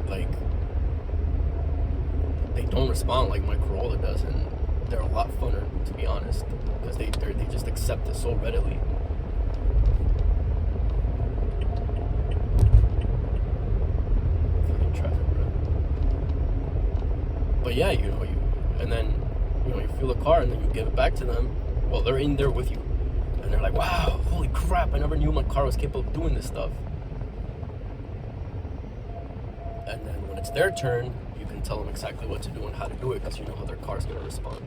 like they don't respond like my Corolla does, and they're a lot funner, to be honest, because they just accept it so readily. Fucking traffic, bro. But yeah, and then you feel the car, and then you give it back to them. Well, they're in there with you. And they're like, wow, holy crap, I never knew my car was capable of doing this stuff. And then when it's their turn, you can tell them exactly what to do and how to do it because you know how their car's going to respond.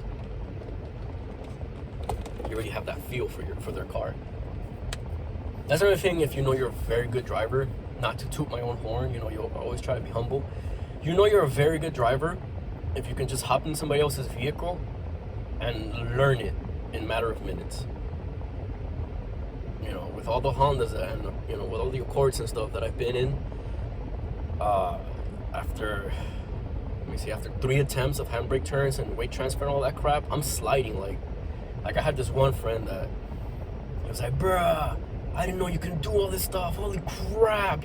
You already have that feel for their car. That's another thing, if you're a very good driver, not to toot my own horn, you'll always try to be humble. You're a very good driver if you can just hop in somebody else's vehicle and learn it in a matter of minutes. With all the Hondas and, with all the Accords and stuff that I've been in, after 3 attempts of handbrake turns and weight transfer and all that crap, I'm sliding. Like I had this one friend that he was like, bruh, I didn't know you can do all this stuff. Holy crap.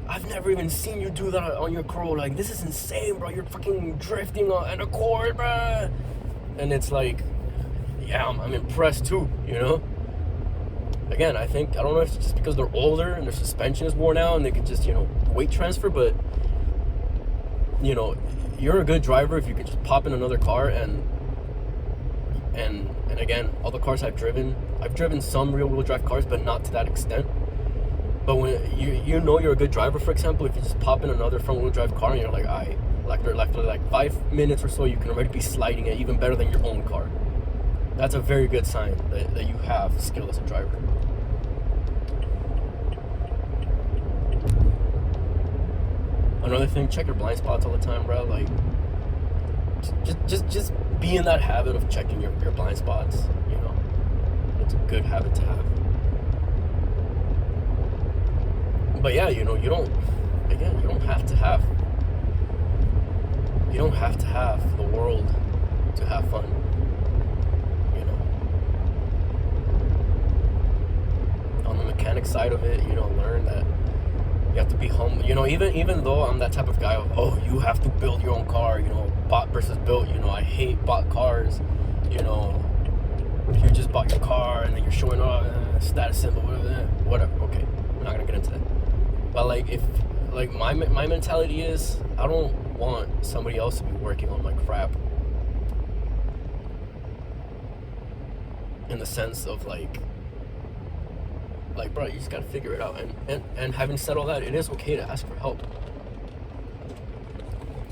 I've never even seen you do that on your Corolla. Like, this is insane, bro. You're fucking drifting on an Accord, bruh. And it's like, yeah, I'm impressed too, Again, I don't know if it's just because they're older and their suspension is worn out and they can just, weight transfer, but, you're a good driver if you can just pop in another car and again, all the cars I've driven some rear-wheel drive cars, but not to that extent. But when you're a good driver, for example, if you just pop in another front-wheel drive car and you're like, after 5 minutes or so, you can already be sliding it even better than your own car. That's a very good sign that you have skill as a driver. Another thing, check your blind spots all the time, bro. Like, just be in that habit of checking your blind spots. It's a good habit to have. But yeah, you don't have to have the world to have fun. On the mechanic side of it, learn that you have to be humble. Even though I'm that type of guy of, you have to build your own car, bought versus built, I hate bought cars, if you just bought your car and then you're showing off status symbol, whatever, okay, I'm not gonna get into that. But my mentality is, I don't want somebody else to be working on my crap. In the sense of bro, you just gotta figure it out. And having said all that, it is okay to ask for help.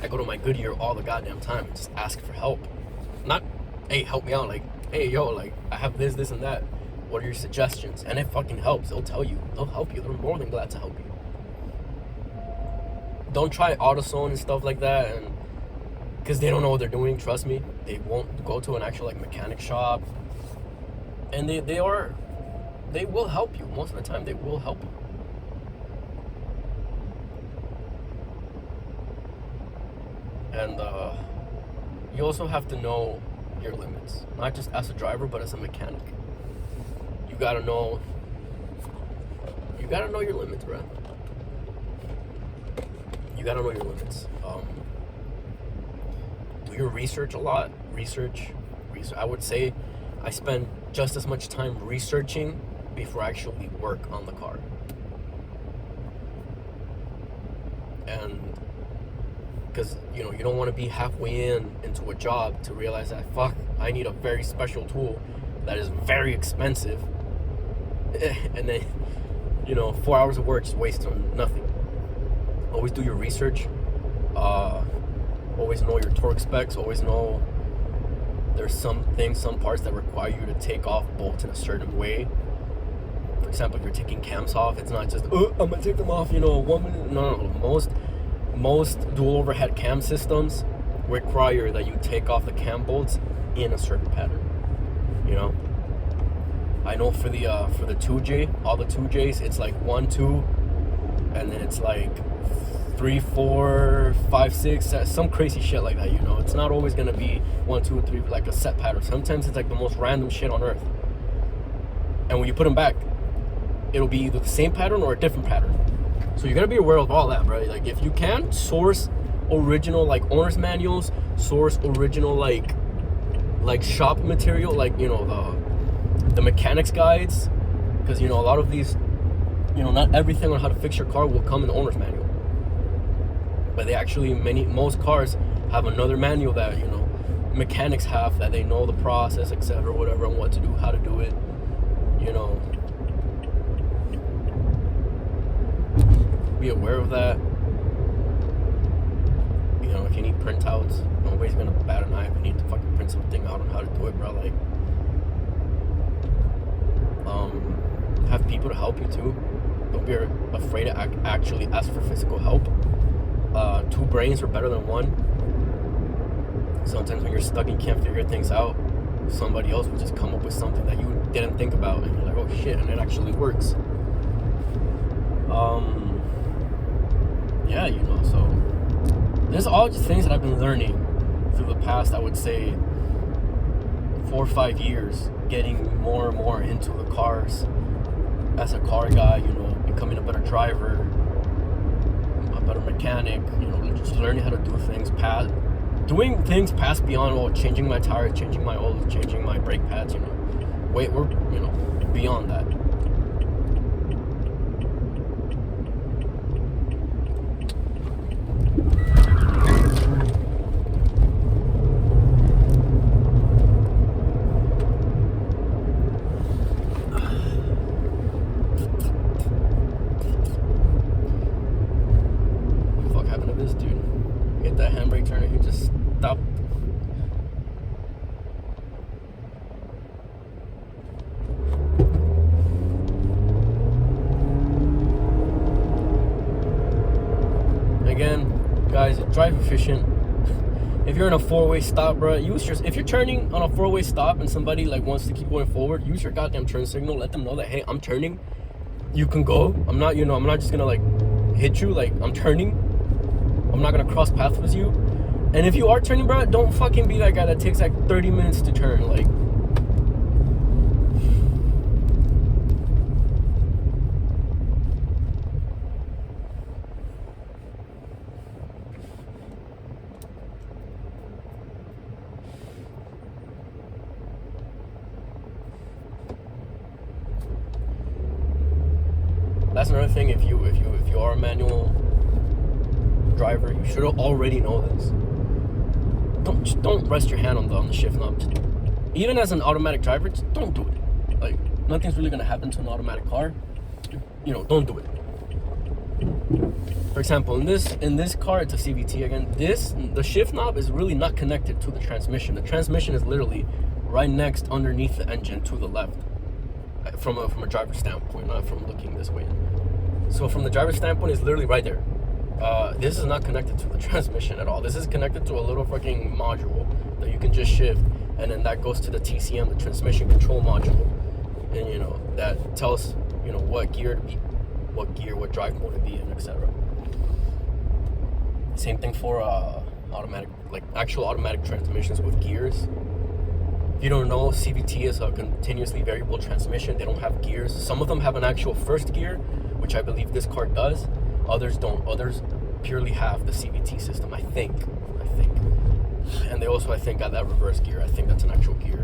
I go to my Goodyear all the goddamn time and just ask for help. Not, hey, help me out. Hey, yo, I have this and that. What are your suggestions? And it fucking helps. They'll tell you. They'll help you. They're more than glad to help you. Don't try AutoZone and stuff like that, and because they don't know what they're doing. Trust me, they won't go to an actual mechanic shop, and they will help you. Most of the time, they will help you. And you also have to know your limits, not just as a driver, but as a mechanic. You gotta know your limits, bro. You gotta know your limits. Do your research a lot. Research. I would say I spend just as much time researching before I actually work on the car. And because you don't want to be halfway into a job to realize that I need a very special tool that is very expensive, and then 4 hours of work just wasted on nothing. Always do your research. Always know your torque specs. Always know there's some parts that require you to take off bolts in a certain way. For example, if you're taking cams off, it's not just I'm gonna take them off 1 minute. No. Most dual overhead cam systems require that you take off the cam bolts in a certain pattern. I know for the 2J, all the 2Js, it's like 1, 2, and then it's like 3, 4, 5, 6, some crazy shit like that. It's not always gonna be 1, 2, 3 like a set pattern. Sometimes it's like the most random shit on earth. And when you put them back, it'll be either the same pattern or a different pattern. So you gotta be aware of all that, bro. Like, if you can, source original like owner's manuals, source original like shop material, like the mechanics guides, because a lot of these, not everything on how to fix your car will come in the owner's manual. But they actually, most cars have another manual that mechanics have, that they know the process, etc., whatever, and what to do, how to do it. Be aware of that. If you need printouts, nobody's gonna bat an eye if you need to fucking print something out on how to do it, bro. Like, have people to help you too. Don't be afraid to actually ask for physical help. 2 brains are better than 1. Sometimes when you're stuck and can't figure things out, somebody else will just come up with something that you didn't think about, and you're like, oh shit, and it actually works. Yeah, so there's all just things that I've been learning through the past, I would say, 4 or 5 years, getting more and more into the cars as a car guy, becoming a better driver, a better mechanic, just learning how to do things, doing things past beyond, changing my tires, changing my oil, changing my brake pads, we're, beyond that. That handbrake turner, you just stop. Again, guys, drive efficient. If you're in a 4-way stop, bro, if you're turning on a 4-way stop and somebody wants to keep going forward, use your goddamn turn signal. Let them know that, hey, I'm turning. You can go. I'm not just gonna hit you. I'm turning. I'm not gonna cross paths with you. And if you are turning, bro, don't fucking be that guy that takes 30 minutes to turn. That's another thing. If you are a manual driver, you should already know this. Don't rest your hand on the shift knob. Even as an automatic driver, just don't do it. Nothing's really gonna happen to an automatic car. Don't do it. For example, in this car, it's a CVT again. The shift knob is really not connected to the transmission. The transmission is literally right next underneath the engine to the left, from a driver's standpoint, not from looking this way. So from the driver's standpoint, it's literally right there. This is not connected to the transmission at all. This is connected to a little fucking module that you can just shift, and then that goes to the TCM, the transmission control module, and that tells what gear to be, what drive mode to be in, etc. Same thing for automatic, actual automatic transmissions with gears. If you don't know, CVT is a continuously variable transmission. They don't have gears. Some of them have an actual first gear, which I believe this car does. Others don't. Others purely have the CVT system, I think. And they also, I think, got that reverse gear. I think that's an actual gear.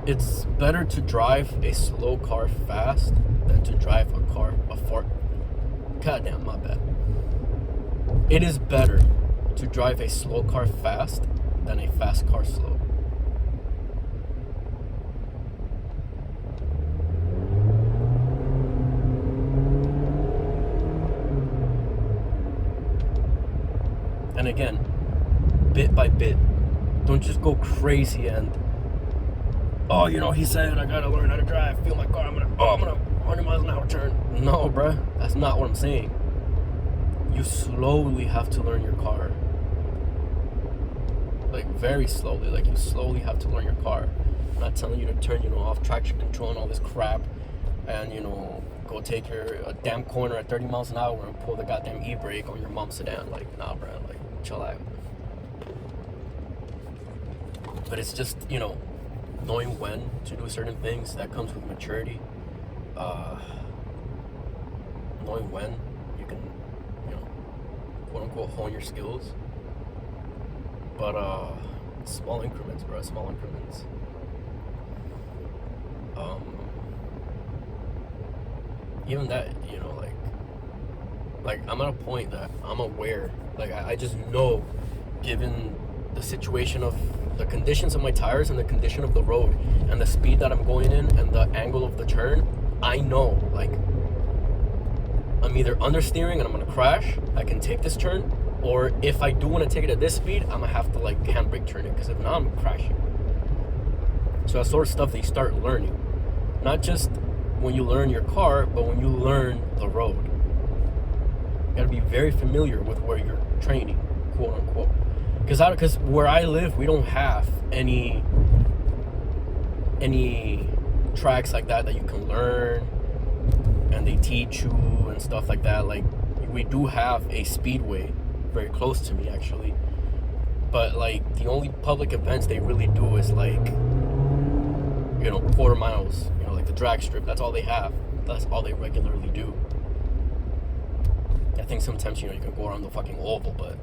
it's better to drive a slow car fast than to drive a car a fart. Goddamn, my bad. It is better to drive a slow car fast than a fast car slow. And again, bit by bit. Don't just go crazy and, oh, you know, he said I gotta learn how to drive, feel my car, I'm gonna 100 miles an hour turn. No, bruh, that's not what I'm saying. You slowly have to learn your car. Like, very slowly. Like, you slowly have to learn your car. I'm not telling you to turn, off traction control and all this crap and, go take a damn corner at 30 miles an hour and pull the goddamn e-brake on your mom's sedan. Like, nah, bruh, like, chill out. But it's just, knowing when to do certain things, that comes with maturity. Knowing when you can, quote unquote, hone your skills. But small increments, bro, small increments. Even that, like I'm at a point that I'm aware, like I just know, given the situation of the conditions of my tires and the condition of the road and the speed that I'm going in and the angle of the turn, I know, like, I'm either understeering and I'm gonna crash, I can take this turn, or if I do want to take it at this speed, I'm gonna have to like handbrake turn it, because if not, I'm crashing. So that sort of stuff that you start learning, not just when you learn your car, but when you learn the road. You gotta be very familiar with where you're training, quote unquote. Because where I live, we don't have any tracks like that you can learn and they teach you and stuff like that. Like, we do have a speedway very close to me, actually, but like the only public events they really do is like, quarter miles, like the drag strip. That's all they have. That's all they regularly do. I think sometimes, you can go around the fucking oval, but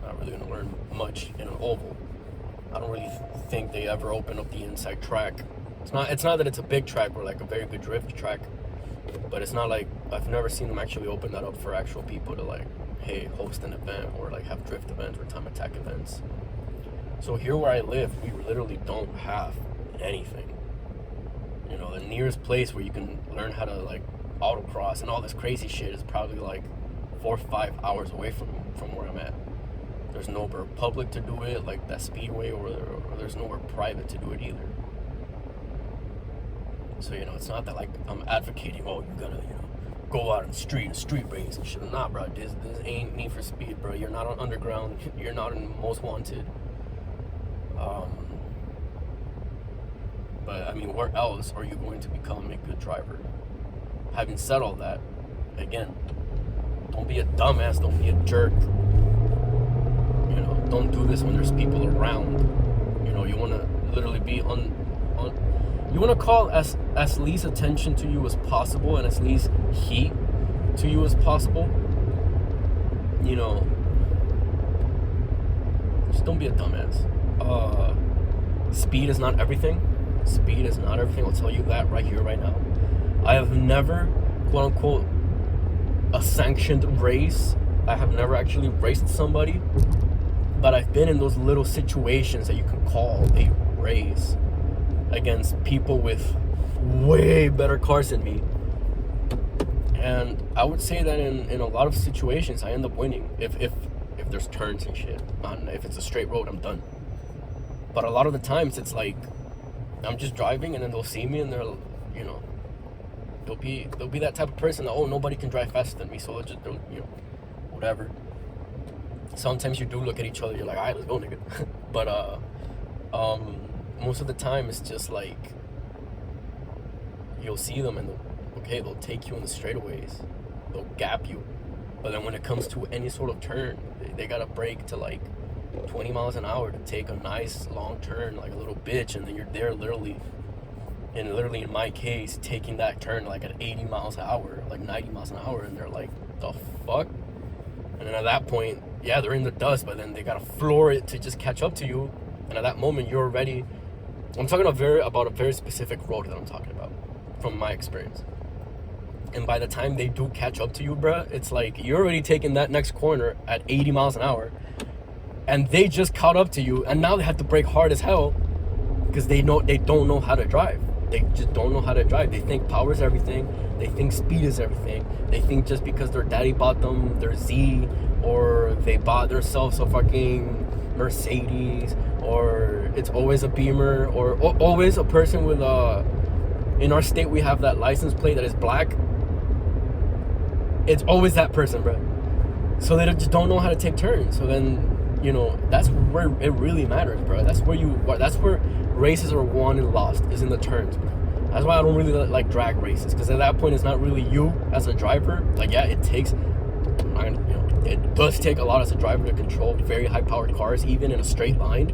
I'm not really gonna learn much in an oval. I don't really think they ever open up the inside track. It's not that it's a big track or like a very good drift track, but it's not like, I've never seen them actually open that up for actual people to like, hey, host an event or like have drift events or time attack events. So here where I live, we literally don't have anything. The nearest place where you can learn how to like autocross and all this crazy shit is probably like 4 or 5 hours away from where I'm at. There's nowhere public to do it, like that speedway, or there's nowhere private to do it either. So, it's not that like I'm advocating, oh, you gotta, go out on the street race and shit. Nah, bro, this ain't Need for Speed, bro. You're not on Underground. You're not in Most Wanted. But I mean, where else are you going to become a good driver? Having said all that, again, don't be a dumbass. Don't be a jerk. Don't do this when there's people around. You want to literally be on. You want to call as least attention to you as possible and as least heat to you as possible. Just don't be a dumbass. Speed is not everything. Speed is not everything. I'll tell you that right here, right now. I have never, quote unquote, a sanctioned race. I have never actually raced somebody, but I've been in those little situations that you can call a race against people with way better cars than me. And I would say that in a lot of situations I end up winning if there's turns and shit. If it's a straight road, I'm done. But a lot of the times it's like I'm just driving and then they'll see me and they'll be that type of person that, oh, nobody can drive faster than me, so they'll whatever. Sometimes you do look at each other, you're like, all right, let's go, nigga. But most of the time it's just like you'll see them and they'll take you in the straightaways, they'll gap you, but then when it comes to any sort of turn, they gotta brake to like 20 miles an hour to take a nice long turn like a little bitch, and then you're there literally in my case taking that turn like at 80 miles an hour, like 90 miles an hour, and they're like, the fuck? And then at that point, yeah, they're in the dust, but then they gotta floor it to just catch up to you, and at that moment you're already I'm talking about a very specific road that I'm talking about from my experience. And by the time they do catch up to you, bruh, it's like you're already taking that next corner at 80 miles an hour, and they just caught up to you, and now they have to brake hard as hell because they don't know how to drive. They just don't know how to drive. They think power is everything. They think speed is everything. They think just because their daddy bought them their Z, or they bought themselves a fucking Mercedes, or it's always a Beamer, or always a person with a... In our state, we have that license plate that is black. It's always that person, bro. So they just don't know how to take turns. So then, you know, that's where it really matters, bro. That's where races are won and lost, is in the turns, bro. That's why I don't really like drag races, because at that point, it's not really you as a driver. Like, yeah, it takes, it does take a lot as a driver to control very high-powered cars, even in a straight line.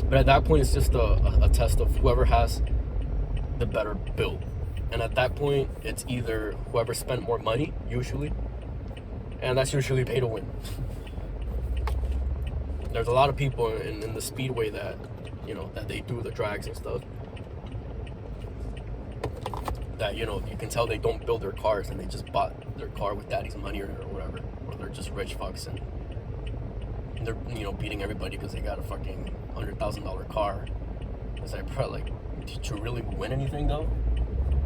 But at that point, it's just a test of whoever has the better build. And at that point, it's either whoever spent more money, usually, and that's usually pay to win. There's a lot of people in the speedway that, you know, that they do the drags and stuff, that, you know, you can tell they don't build their cars and they just bought their car with daddy's money or whatever, or they're just rich fucks and they're, you know, beating everybody because they got a fucking $100,000 car. It's like, bro, like, did you really win anything though?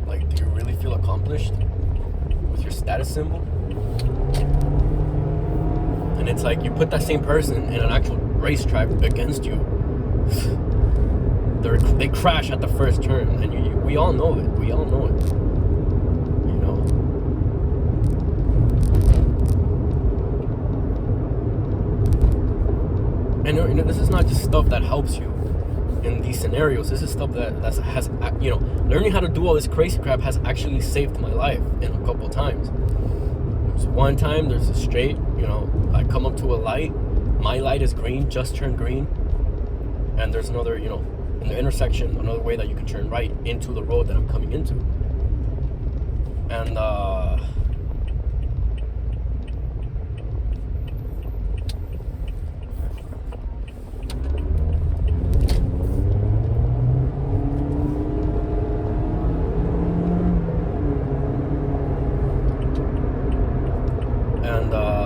Like, do you really feel accomplished with your status symbol? And it's like, you put that same person in an actual racetrack against you, they crash at the first turn, and we all know it. We all know it. You know. And this is not just stuff that helps you in these scenarios. This is stuff that has, you know, learning how to do all this crazy crap has actually saved my life in a couple times. There's one time, there's a straight, you know, I come up to a light, my light is green, just turned green, and there's another, you know, in the intersection, another way that you can turn right into the road that I'm coming into. And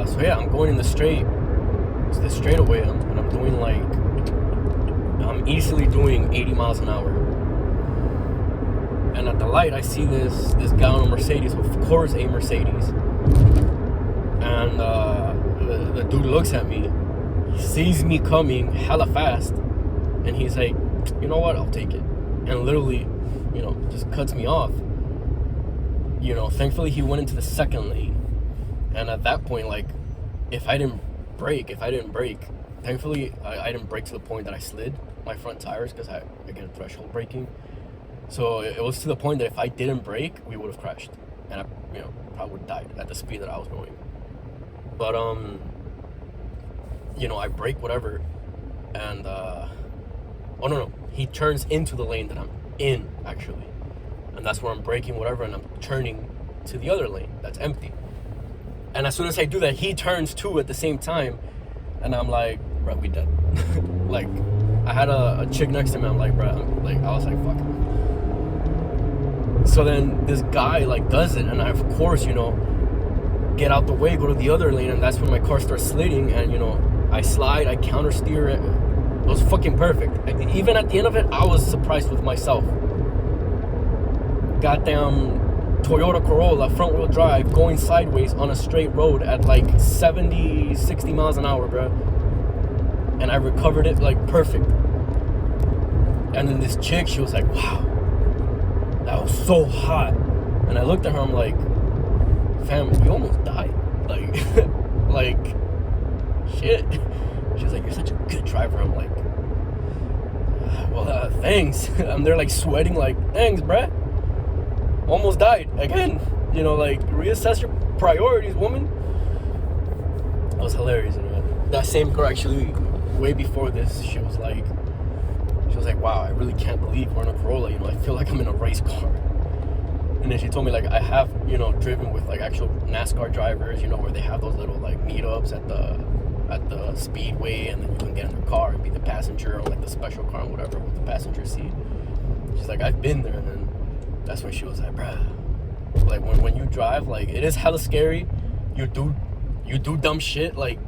so yeah, I'm going in the straightaway, and I'm doing like, I'm easily doing 80 miles an hour. And at the light, I see this guy on a Mercedes, of course a Mercedes. And the dude looks at me, he sees me coming hella fast, and he's like, you know what, I'll take it. And literally, you know, just cuts me off. You know, thankfully he went into the second lane. And at that point, like, if I didn't brake, thankfully I didn't brake to the point that I slid my front tires, because I get threshold braking. So it was to the point that if I didn't brake, we would have crashed, and I, you know, probably would have died at the speed that I was going. But you know, I brake whatever, and oh no, he turns into the lane that I'm in actually, and that's where I'm braking whatever, and I'm turning to the other lane that's empty. And as soon as I do that, he turns too at the same time, and I'm like, bro, we dead. Like, I had a chick next to me. I'm like, bro, I was like, fuck. So then this guy like does it, and I, of course, you know, get out the way, go to the other lane, and that's when my car starts sliding, and you know, I slide, I counter steer it. It was fucking perfect. Even at the end of it, I was surprised with myself. Goddamn Toyota Corolla, front wheel drive, going sideways on a straight road at like 70, 60 miles an hour, bro. And I recovered it like perfect. And then this chick, she was like, wow, that was so hot. And I looked at her, I'm like, fam, we almost died. Like, like, shit. She's like, you're such a good driver. I'm like, well, thanks. I'm there like sweating, like, thanks, bruh. Almost died again. You know, like, reassess your priorities, woman. That was hilarious, you know. That same girl actually, way before this, she was like, wow, I really can't believe we're in a Corolla, you know, I feel like I'm in a race car. And then she told me, like, I have, you know, driven with like actual NASCAR drivers, you know, where they have those little like meetups at the at the speedway, and then you can get in the car and be the passenger on like the special car or whatever with the passenger seat. She's like, I've been there. And then that's when she was like, bruh, like when you drive, like it is hella scary. You do dumb shit, like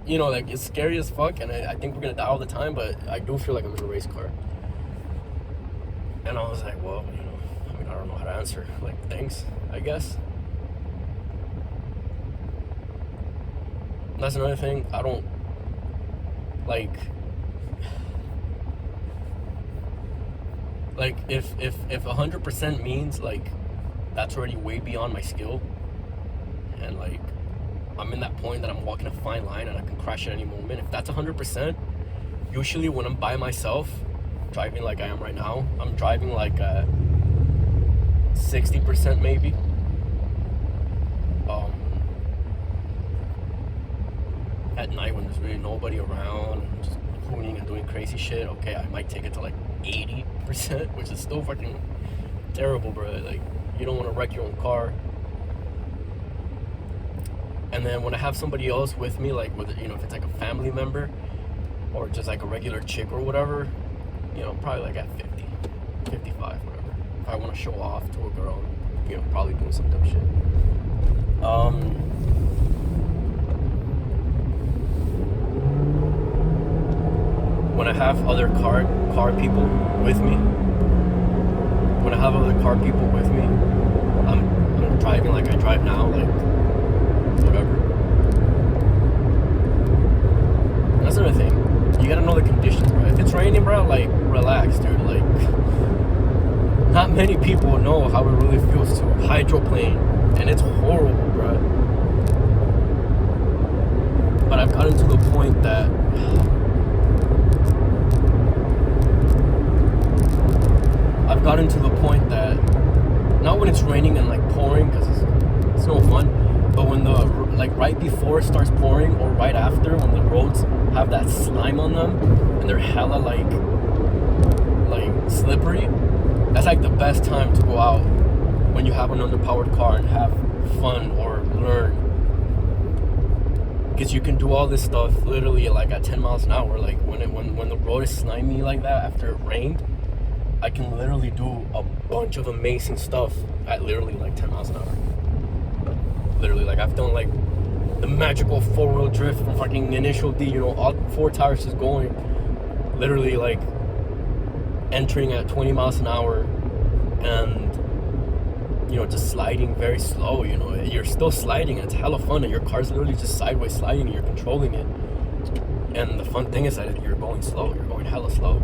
you know, like it's scary as fuck, and I think we're gonna die all the time, but I do feel like I'm in a race car. And I was like, well, you know, I mean, I don't know how to answer. Like, thanks, I guess. And that's another thing. I don't like if 100% means like that's already way beyond my skill, and like I'm in that point that I'm walking a fine line and I can crash at any moment. If that's 100%, usually when I'm by myself, driving like I am right now, I'm driving like 60% maybe. At night when there's really nobody around and just hooning and doing crazy shit, okay, I might take it to like 80%, which is still fucking terrible, bro. Like, you don't want to wreck your own car. And then when I have somebody else with me, like whether, you know, if it's like a family member or just like a regular chick or whatever, you know, probably like at 50, 55, whatever. If I want to show off to a girl, you know, probably doing some dumb shit. When I have other car people with me, I'm driving like I drive now, like whatever. And that's another thing. You gotta know the conditions, bro. If it's raining, bro, like relax, dude. Like, not many people know how it really feels to hydroplane, and it's horrible, bro. But I've gotten to the point that not when it's raining and like pouring, because it's no fun, but when the like right before it starts pouring or right after, when the roads have that slime on them and they're hella like slippery, that's like the best time to go out when you have an underpowered car and have fun or learn, because you can do all this stuff literally like at 10 miles an hour. Like when the road is slimy like that after it rained, I can literally do a bunch of amazing stuff at literally like 10 miles an hour. Literally, like I've done like the magical 4-wheel drift from fucking initial D, you know, all 4 tires just going, literally like entering at 20 miles an hour and, you know, just sliding very slow, you know, you're still sliding and it's hella fun and your car's literally just sideways sliding and you're controlling it. And the fun thing is that you're going slow, you're going hella slow.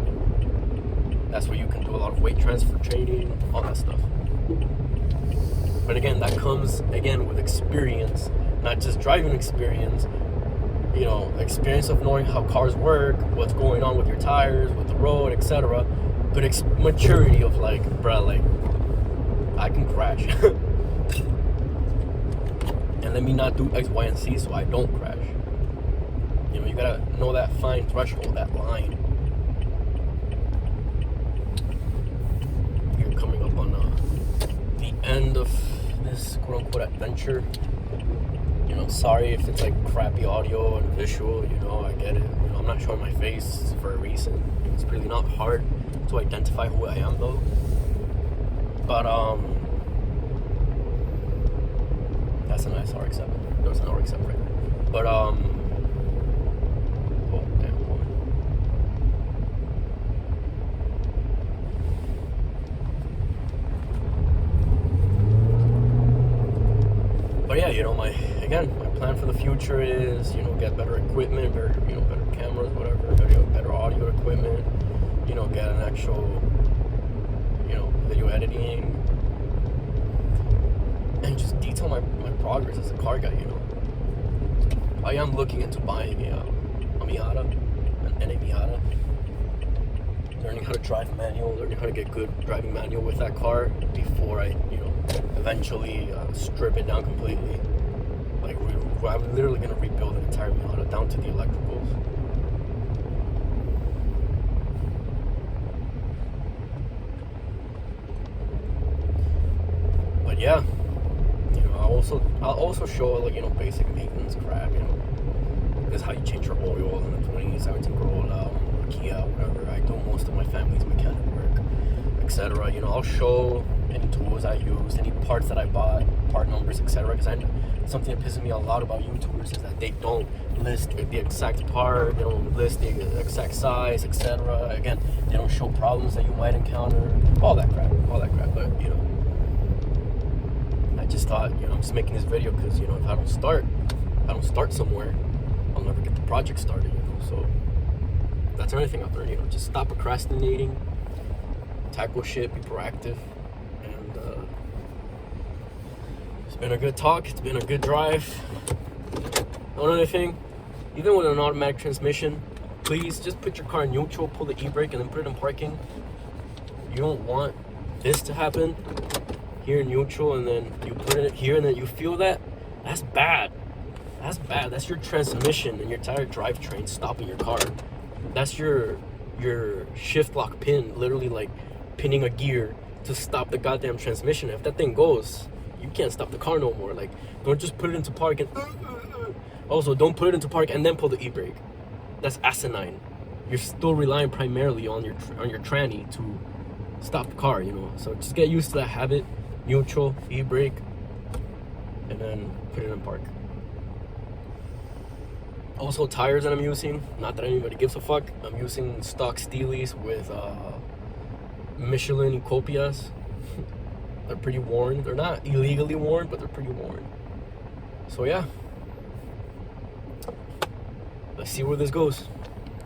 That's where you can do a lot of weight transfer training, all that stuff. But again, that comes again with experience, not just driving experience, you know, experience of knowing how cars work, what's going on with your tires, with the road, etc. But maturity of like, bruh, like, I can crash. And let me not do X, Y, and Z so I don't crash. You know, you gotta know that fine threshold, that line. Coming up on the end of this quote-unquote adventure. You know, sorry if it's like crappy audio and visual, you know, I get it. You know, I'm not showing my face for a reason. It's really not hard to identify who I am though. But that's a nice RX-7. There's an RX-7 right there. But oh damn. But yeah, you know, my plan for the future is, you know, get better equipment, or, you know, better cameras, whatever, better audio equipment, you know, get an actual, you know, video editing, and just detail my progress as a car guy, you know. I am looking into buying a Miata, an NA Miata, learning how to drive manual, learning how to get good driving manual with that car before I, you know, eventually strip it down completely. Like, I'm literally gonna rebuild an entire Miata down to the electricals. But yeah, you know, I'll also show like, you know, basic maintenance crap, you know. This is how you change your oil in a 2017 Corolla, Kia, whatever. I do most of my family's mechanic work, etc. You know, I'll show any tools I use, any parts that I bought, part numbers, etc. Because something that pisses me a lot about YouTubers is that they don't list the exact part, they don't list the exact size, etc. Again, they don't show problems that you might encounter, all that crap. But you know, I just thought, you know, I'm just making this video because, you know, if I don't start somewhere, I'll never get the project started, you know. So that's another thing I've learned, you know, just stop procrastinating, tackle shit, be proactive. And it's been a good talk, it's been a good drive. Another thing, even with an automatic transmission, please just put your car in neutral, pull the e-brake, and then put it in parking. You don't want this to happen here in neutral, and then you put it here, and then you feel that. That's bad. That's your transmission and your entire drivetrain stopping your car. That's your shift lock pin, literally like pinning a gear to stop the goddamn transmission. If that thing goes, you can't stop the car no more. Like, don't just put it into park and also don't put it into park and then pull the e-brake. That's asinine. You're still relying primarily on your tranny to stop the car, you know. So just get used to that habit. Neutral, e-brake, and then put it in park. Also, tires that I'm using, not that anybody gives a fuck. I'm using stock Steelies with Michelin Copias. They're pretty worn. They're not illegally worn, but they're pretty worn. So yeah, let's see where this goes.